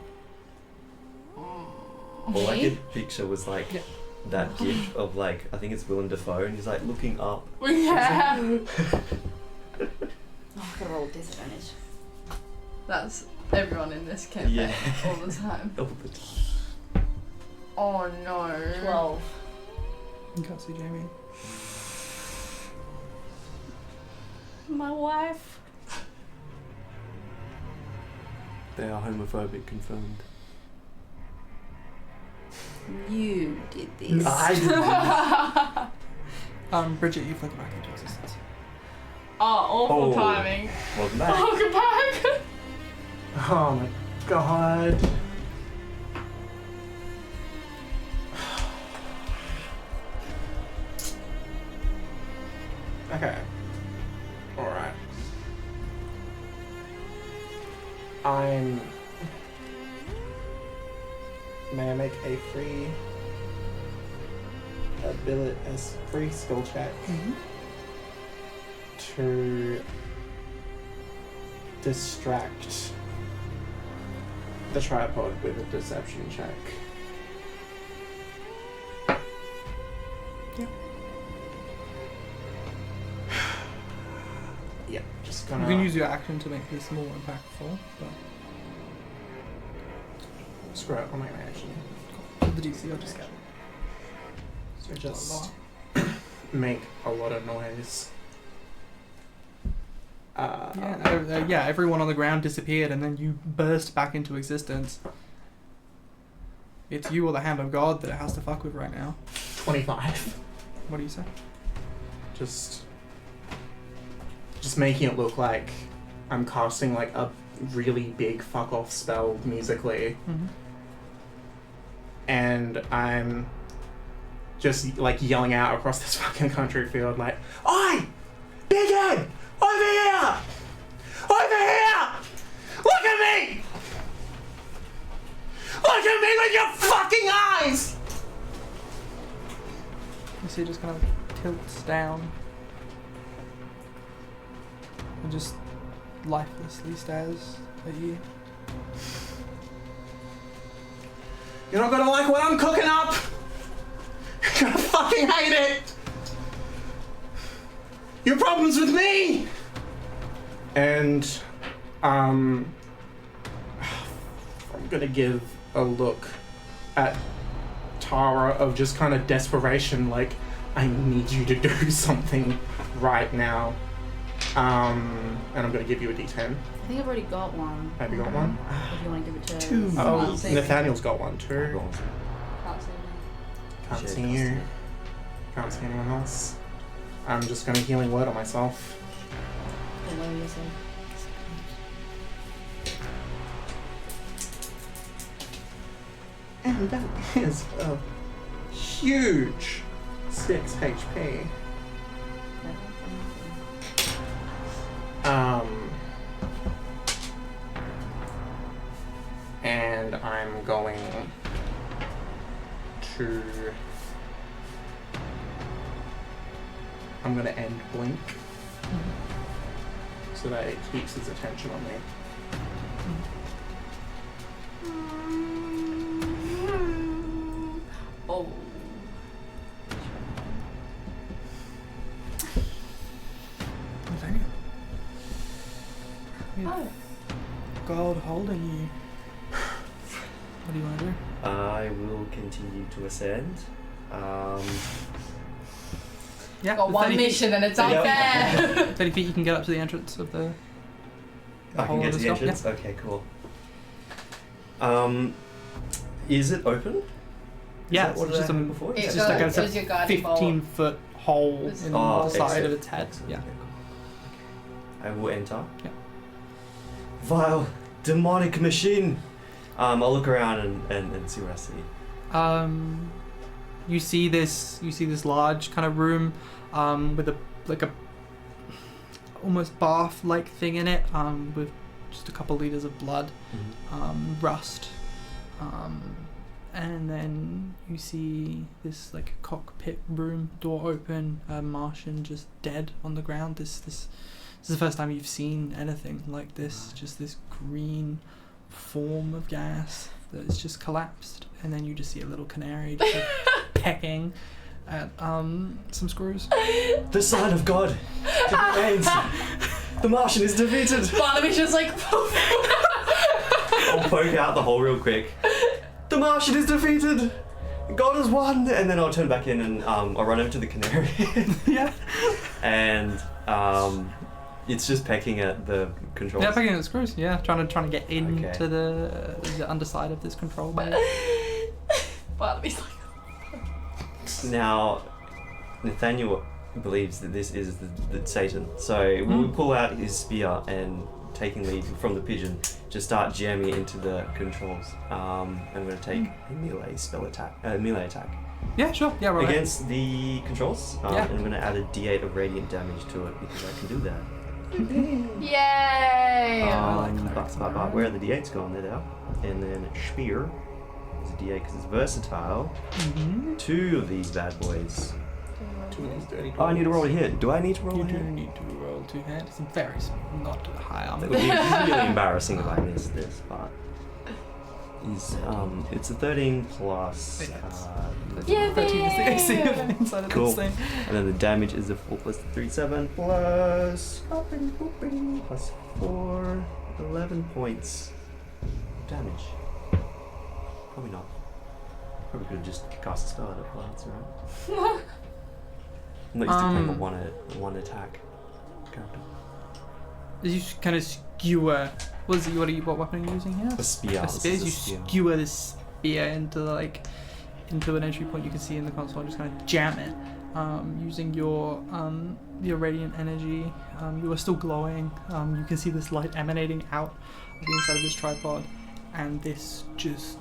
All I could picture was like Yeah. that gif of like, I think it's Willem Dafoe, and he's like looking up. Yeah. Oh, I gotta roll disadvantage. That's everyone in this campaign Yeah. all the time. All the time. Oh no. 12. You can't see Jamie. My wife. They are homophobic, confirmed. You did this. I didn't. Bridget, you flicker back into existence. Oh, awful Oh. timing. Welcome back. Welcome back. Oh my god. Okay. Alright. May I make a free free skill check to distract the tripod with a deception check? Yeah. Yeah, just You gonna. can use your action to make this more impactful, but Screw it, I'll make my action. the DC I'll just get. So just make a lot of noise Everyone on the ground disappeared, and then you burst back into existence. It's you or the hand of God that it has to fuck with right now. 25. What do you say? Just making it look like I'm casting like a really big fuck off spell musically, and I'm just like yelling out across this fucking country field like, "Oi! Big head! Over here! Over here! Look at me! Look at me with your fucking eyes!" You see, it just kind of tilts down and just lifelessly stares at you. You're not gonna like what I'm cooking up! You're gonna fucking hate it! Your problem's with me! And, I'm gonna give a look at Tara of just kind of desperation, like, I need you to do something right now. And I'm gonna give you a D10. I think I've already got one. Have you got one? If you want to give it to... Two. Oh, see. Nathaniel's got one too. Can't see me. Can't see you. Can't see anyone else. I'm just gonna healing word on myself. Don't know what you're saying. And that is a huge 6 HP. And I'm going to... I'm gonna end blink so that it keeps its attention on me. Oh. Nathaniel. Oh. God holding you. What do you want to do? I will continue to ascend. Yeah, Got the one 30 feet- mission and it's Yeah. unfair. 30 feet, you can get up to the entrance of the I hole can of get to the stuff, entrance? Okay, cool. Is it open? Yeah, Is that what it's just I a- had before? It's It's Is just that- like a It's your guiding bolt. 15-foot hole It's- in Oh, the side exit. of its head. Yeah. Okay, cool. I will enter. Yeah. Vile demonic machine. I'll look around and see what I see. You see this large kind of room with a almost bath-like thing in it, with just a couple liters of blood, rust, and then you see this like cockpit room, door open, a Martian just dead on the ground. This is the first time you've seen anything like this. Just this green form of gas that is just collapsed, and then you just see a little canary just like pecking at some screws. The sign of God remains. The Martian is defeated. Barnaby's just like, I'll poke out the hole real quick. The Martian is defeated. God has won. And then I'll turn back in and I'll run over to the canary. Yeah. And it's just pecking at the controls. Yeah, pecking at the screws. Yeah, trying to get into Okay. the underside of this control bay. Barnaby's like, Now, Nathaniel believes that this is the Satan. So we'll pull out his spear and, taking lead from the pigeon, just start jamming it into the controls. I'm going to take a melee attack Yeah, sure. Yeah, right. against the controls. Yeah. And I'm going to add a D8 of radiant damage to it because I can do that. yay! But where are the D8s gone? There they are. And then spear is a D8 because it's versatile. Mm-hmm. 2 of these bad boys. 2 of these dirty Oh, I need to roll a hit. Do I need to roll You a do hit? need to roll 2 hands. It's very not high armor. It would be really embarrassing if I missed this, but it's a 13 plus. Yeah, 13 is the AC of the inside of Cool. this thing. And then the damage is a 4 plus 3, 7 plus. Plus 4, 11 points of damage. Probably not. Probably could have just cast a spell at it once, right? I'm not used to playing a one attack character. as you kind of skewer, what weapon are you using here? A spear. A spear. You skewer this spear into an entry point you can see in the console and just kind of jam it. Using your radiant energy, you are still glowing. You can see this light emanating out of the inside of this tripod, and this just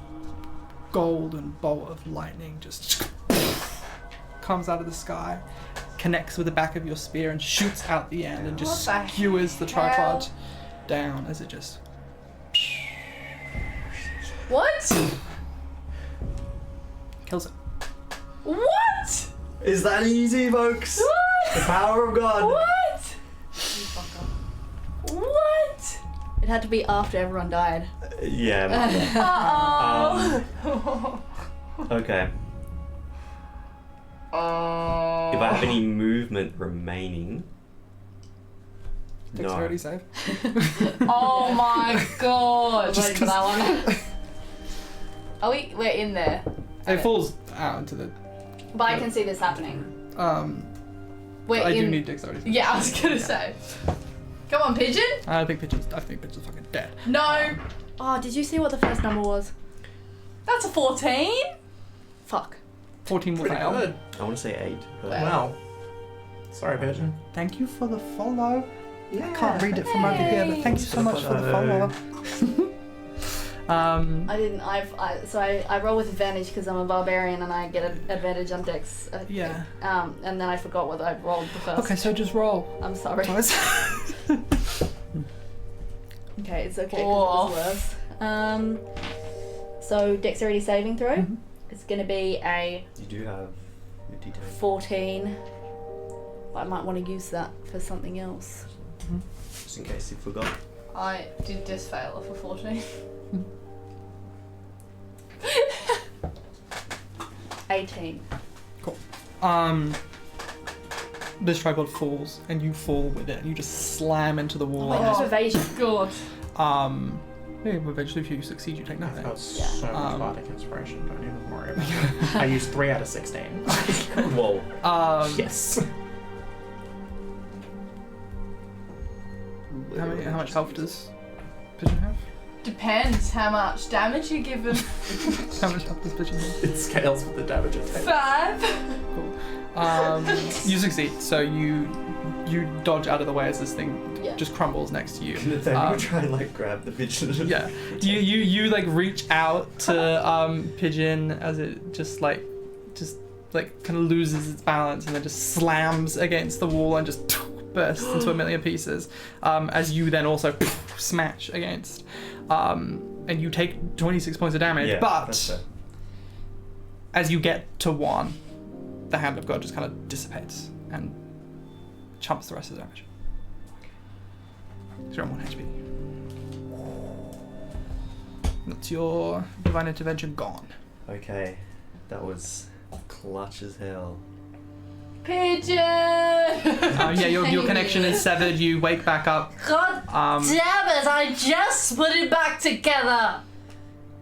golden bolt of lightning just comes out of the sky, connects with the back of your spear, and shoots out the end and just skewers the tripod down as it just. What? Kills it. What? Is that easy, folks? What? The power of God. What? What? It had to be after everyone died. Yeah. Uh-oh. Okay. If I have any movement remaining. Dexterity save. Oh my god. Waiting for that one. We're in there. It falls out into the. But I can see this happening. We're I in. do need dexterity. Yeah, I was gonna say. Come on, pigeon. I think pigeon's fucking dead. No. Oh, did you see what the first number was? That's a 14. Fuck. 14 will Pretty fail. good. I want to say 8. But Wow. Sorry, Pigeon. Thank you for the follow. I can't read it from over here, but thank you so much for the follow. I didn't. I roll with advantage because I'm a barbarian and I get an advantage on dex. Yeah. And then I forgot what I rolled the first. Okay, so just roll. I'm sorry. Guys. Okay, it's okay. 'Cause it was worse. So dexterity saving throw. Mhm. It's gonna be a you do have your D10. 14. But I might want to use that for something else. Just in case you forgot. I did just fail for 14. 18. This tripod falls, and you fall with it, and you just slam into the wall. Oh, and that's it- evasion. God. yeah, eventually, if you succeed, you take I've nothing. got so much bardic inspiration, don't even worry about it. I used 3 out of 16. Whoa. Yes. How much health does Pigeon have? Depends how much damage you give him. How much health does Pigeon have? It scales with the damage it takes. 5. You succeed, so you dodge out of the way as this thing just crumbles next to you. Then you try and like grab the pigeon. Yeah, you like reach out to Pigeon as it just kind of loses its balance and then just slams against the wall and just bursts into a million pieces. As you then also smash against, and you take 26 points of damage. Yeah, that's but fair. as you get to 1, the hand of God just kind of dissipates and chumps the rest of the damage. So you're on 1 HP. That's your divine intervention gone. Okay, that was clutch as hell. Pigeon! Yeah, your connection is severed. You wake back up. God damn it, I just put it back together!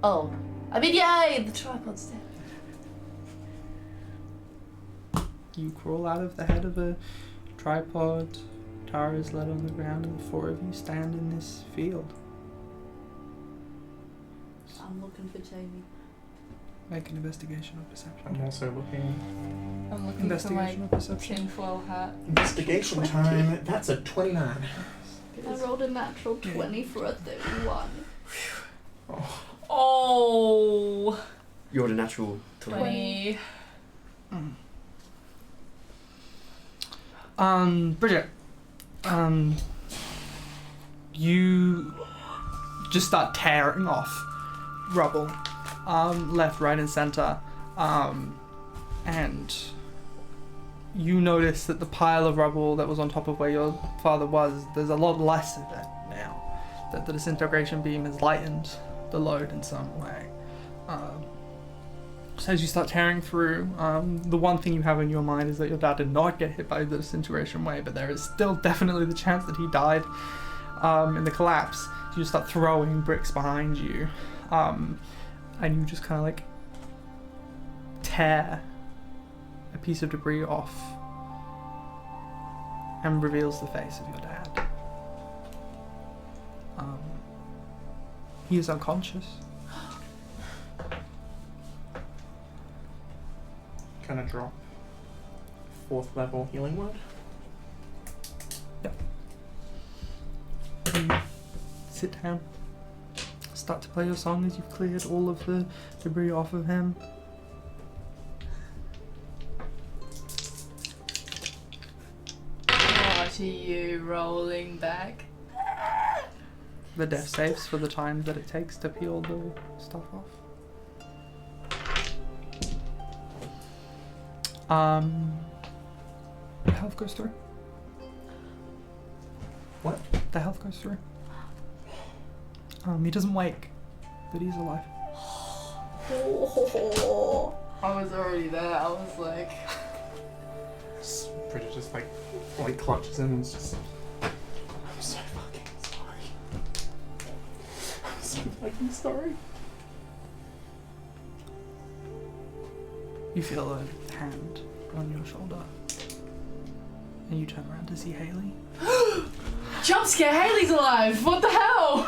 Oh. I mean, yay! The tripod's dead. You crawl out of the head of a tripod. Tara is led on the ground, and the 4 of you stand in this field. I'm looking for Jamie. Make an investigation or perception. I'm also looking. I'm looking Investigation or for my perception. tinfoil hat. Investigation time. That's a 29. I rolled a natural 20 for a 31. Oh! You're the natural 20. Bridget, you just start tearing off rubble, left, right, and center, and you notice that the pile of rubble that was on top of where your father was, there's a lot less of it now. That the disintegration beam has lightened the load in some way. So as you start tearing through, the one thing you have in your mind is that your dad did not get hit by the disintegration wave, but there is still definitely the chance that he died in the collapse. So you start throwing bricks behind you, and you just kind of like tear a piece of debris off and reveals the face of your dad. He is unconscious. Gonna drop 4th level healing word. You sit down. Start to play your song as you've cleared all of the debris off of him. What are you rolling back? The death saves for the time that it takes to peel the stuff off. The health goes through. What? The health goes through. He doesn't wake, but he's alive. I was already there. I was like, Bridget just like clutches him and is just. I'm so fucking sorry. I'm so fucking sorry. You feel a hand on your shoulder, and you turn around to see Haley. jump scare! Haley's alive. What the hell?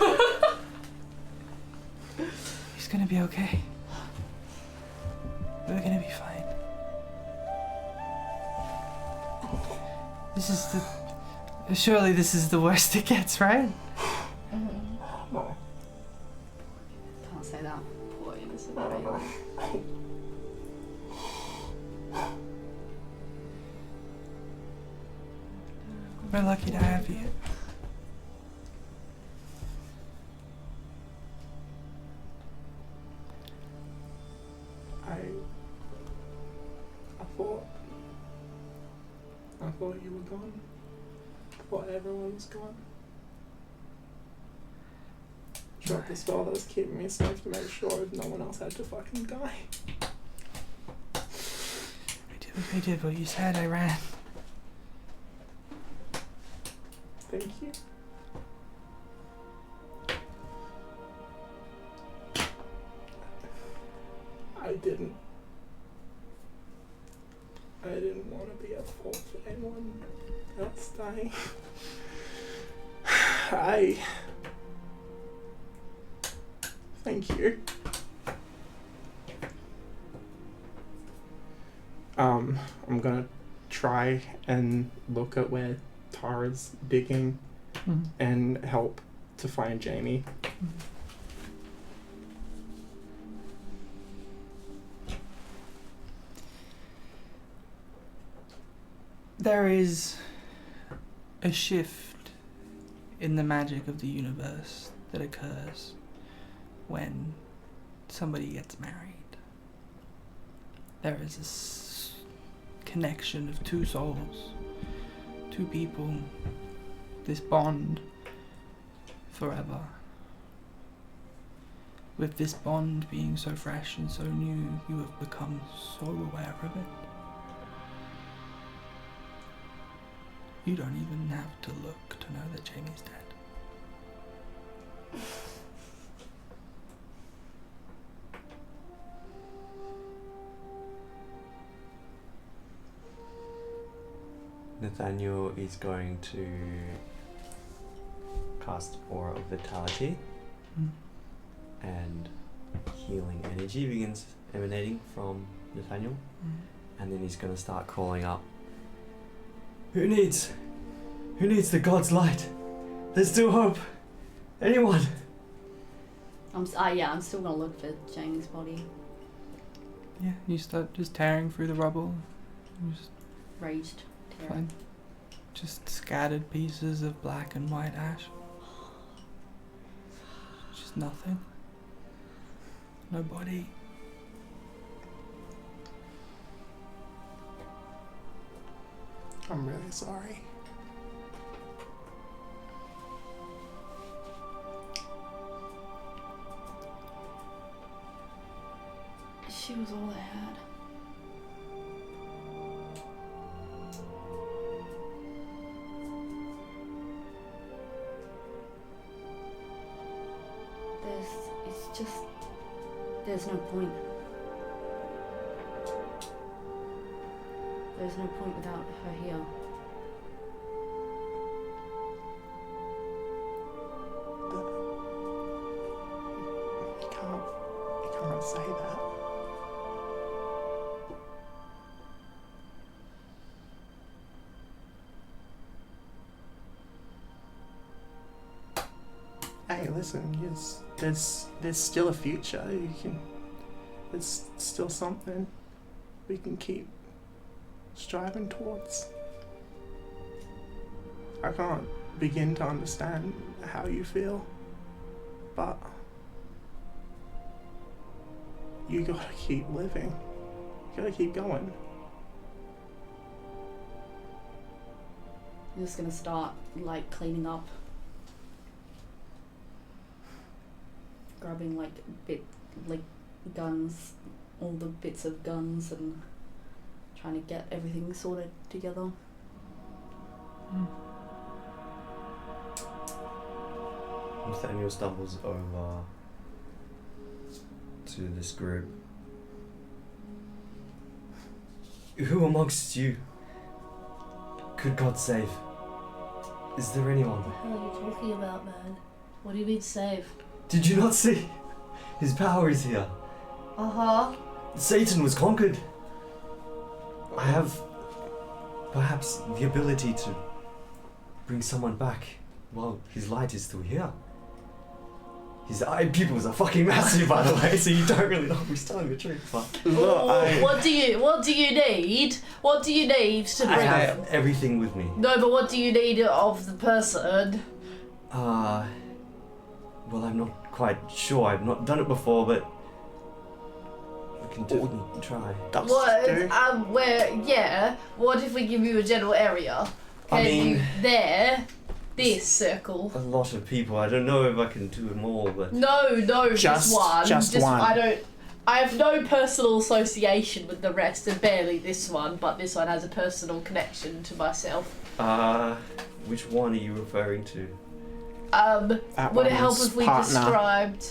He's gonna be okay. We're gonna be fine. This is the... Surely this is the worst it gets, right? Oh. Can't say that. Poor innocent baby. We're lucky to have you. I thought you were gone. I thought everyone was gone. Dropped the spell that was keeping me safe to make sure no one else had to fucking die. I did what you said, I ran. Thank you. I didn't want to be at fault for anyone else dying. Thank you. I'm gonna try and look at where Tara's digging and help to find Jamie. There is a shift in the magic of the universe that occurs when somebody gets married. There is a connection of two souls, two people, this bond forever. With this bond being so fresh and so new, you have become so aware of it. You don't even have to look to know that Jamie's dead. Nathaniel is going to cast Aura of Vitality, and healing energy begins emanating from Nathaniel, and then he's going to start calling up. Who needs the god's light? There's still hope. Anyone? I'm still gonna look for Jamie's body. Yeah, you start just tearing through the rubble. Just Raged terror. fine. Just scattered pieces of black and white ash. Just nothing. No body. I'm really sorry. She was all I had. There's no point. There's no point without her here. can't say that. Hey, listen, yes, there's still a future. There's still something we can keep striving towards. I can't begin to understand how you feel, but you gotta keep living. You gotta keep going. I'm just gonna start like cleaning up, grabbing like guns, all the bits of guns, and trying to get everything sorted together. Nathaniel stumbles over to this group. Who amongst you could God save? Is there anyone? What the hell are you talking about, man? What do you mean save? Did you not see? His power is here. Uh-huh. Satan was conquered. I have perhaps the ability to bring someone back while his light is still here. His eye pupils are fucking massive, by the way, so you don't really know who's telling the truth. But What do you need? What do you need to bring? I have everything with me. No, but what do you need of the person? Well, I'm not quite sure. I've not done it before, but we can definitely try. What? What if we give you a general area? I mean, this circle. a lot of people. I don't know if I can do them all, but No, just one. Just one. I have no personal association with the rest, and barely this one, but this one has a personal connection to myself. which one are you referring to? That Would it one help is if we partner. described?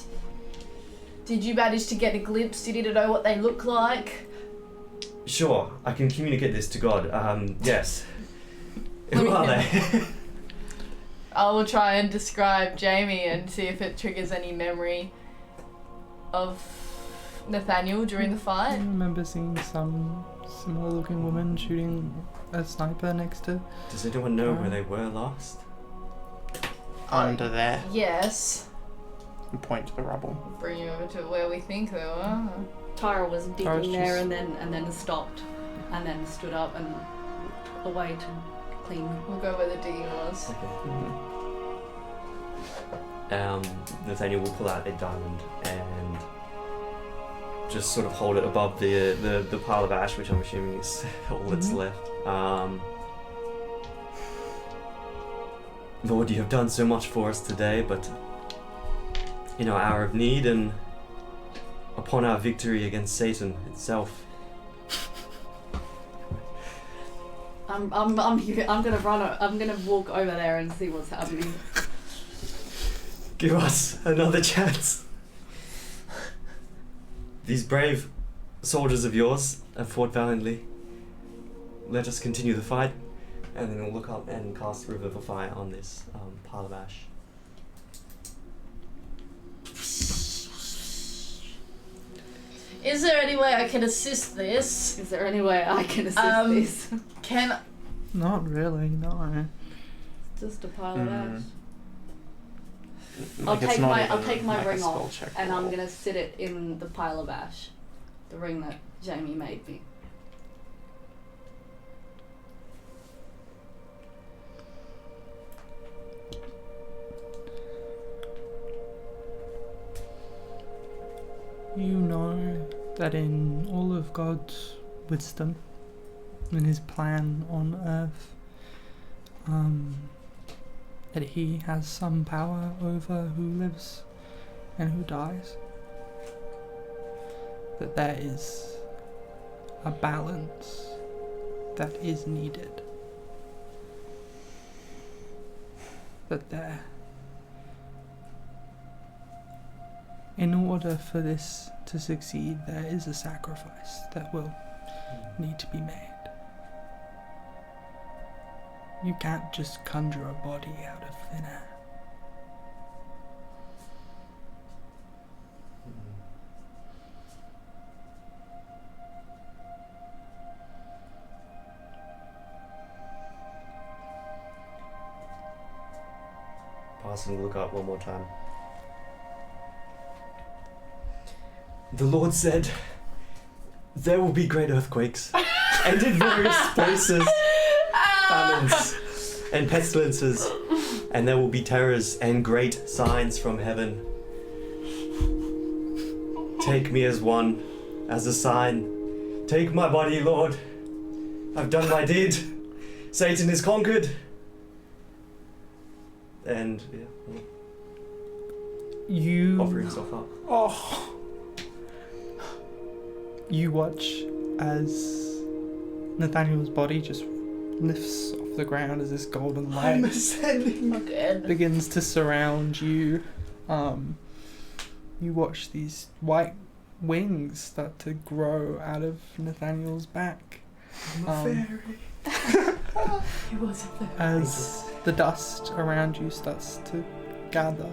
Did you manage to get a glimpse? Did you know what they look like? Sure, I can communicate this to God. Yes. Who are they? I will try and describe Jamie and see if it triggers any memory of Nathaniel during the I fight. remember seeing some similar looking woman shooting a sniper next to... Does anyone know where they were last? Under there. Yes. And point to the rubble. Bring you over to where we think they were. Tara was Tara's digging there just- and then stopped, and then stood up and away to clean. We'll go where the digging was. Nathaniel will pull out a diamond and just sort of hold it above the pile of ash, which I'm assuming is all that's left. Lord, you have done so much for us today, but in our hour of need and upon our victory against Satan itself, I'm gonna run. I'm gonna walk over there and see what's happening. give us another chance. These brave soldiers of yours have fought valiantly. Let us continue the fight, and then we'll look up and cast River of Fire on this pile of ash. Is there any way I can assist this? Is there any way I can assist this? Can Not really, no. Just a pile of ash. Like, I'll it's not take even my like a ring spell off, check and I'm roll. gonna sit it in the pile of ash, the ring that Jamie made me. You know that in all of God's wisdom, in his plan on earth, that he has some power over who lives and who dies. That there is a balance that is needed. That there, in order for this to succeed, there is a sacrifice that will need to be made. You can't just conjure a body out of thin air. glass and look up one more time. The Lord said, there will be great earthquakes, and in various places, famines and pestilences, and there will be terrors and great signs from heaven. Take me as one, as a sign. Take my body, Lord. I've done my deed. Satan is conquered. And, yeah, You offer himself up. Oh. You watch as Nathaniel's body just lifts off the ground as this golden light ascending. Good. begins to surround you. You watch these white wings start to grow out of Nathaniel's back. I'm a fairy. He was a fairy. As the dust around you starts to gather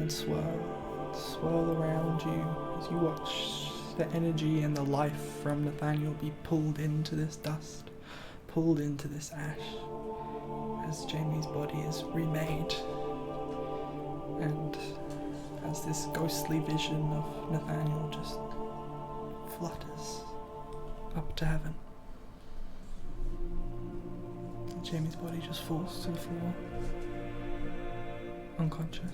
and swirl around you as you watch the energy and the life from Nathaniel be pulled into this dust, pulled into this ash, as Jamie's body is remade, and as this ghostly vision of Nathaniel just flutters up to heaven. And Jamie's body just falls to the floor, unconscious.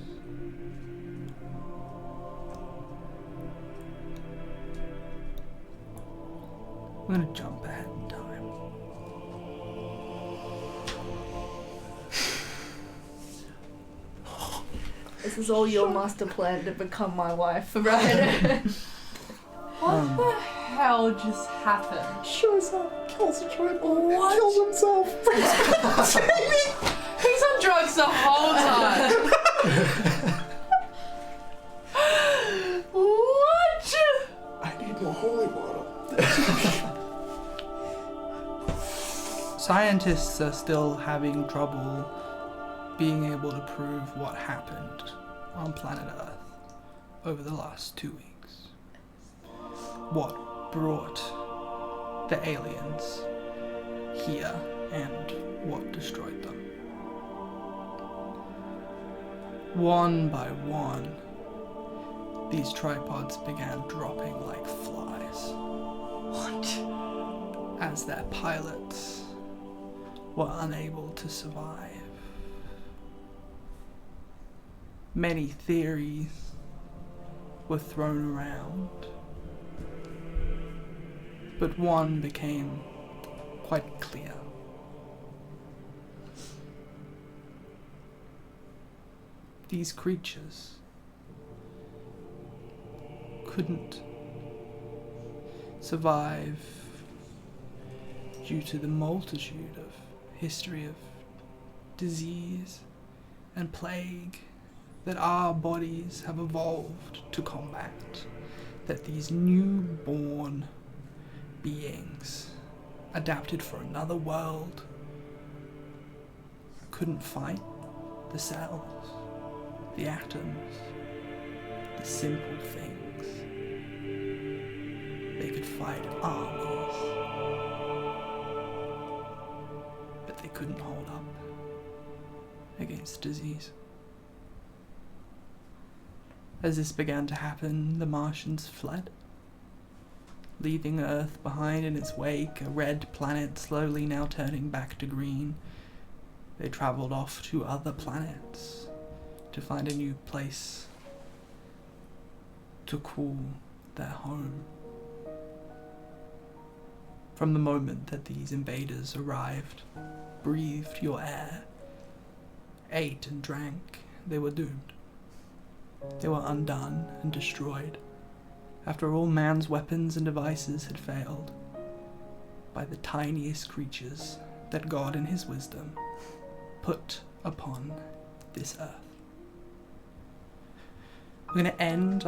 I'm gonna jump ahead in time. This is all your master plan to become my wife, right? What the hell just happened? Shows up, kills a tripod, What? kills himself. He's on drugs the whole time. What? I need more holy water. Scientists are still having trouble being able to prove what happened on planet Earth over the last 2 weeks. What brought the aliens here and what destroyed them. One by one, these tripods began dropping like flies. What? As their pilots were unable to survive. Many theories were thrown around, but one became quite clear. These creatures couldn't survive due to the multitude of history of disease and plague that our bodies have evolved to combat, that these newborn beings adapted for another world couldn't fight the cells, the atoms, the simple things. They could fight armies, but they couldn't hold up against disease. As this began to happen, the Martians fled, leaving Earth behind in its wake, a red planet slowly now turning back to green. They traveled off to other planets to find a new place to call their home. From the moment that these invaders arrived, breathed your air, ate and drank, they were doomed. They were undone and destroyed, after all man's weapons and devices had failed, by the tiniest creatures that God in his wisdom put upon this earth. We're going to end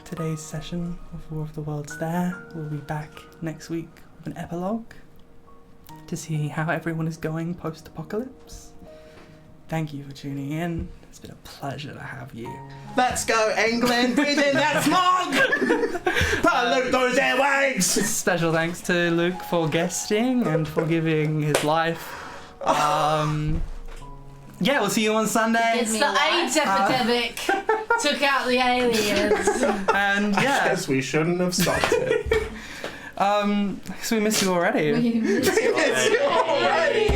today's session of War of the Worlds there. We'll be back next week with an epilogue to see how everyone is going post-apocalypse. Thank you for tuning in. It's been a pleasure to have you. Let's go, England! Breathe in that smog! Pollute those airwaves! Special thanks to Luke for guesting and for giving his life. yeah, we'll see you on Sunday. It's the AIDS epidemic. Took out the aliens. And I yeah, guess we shouldn't have stopped it. because we miss you already. We miss you. Alright.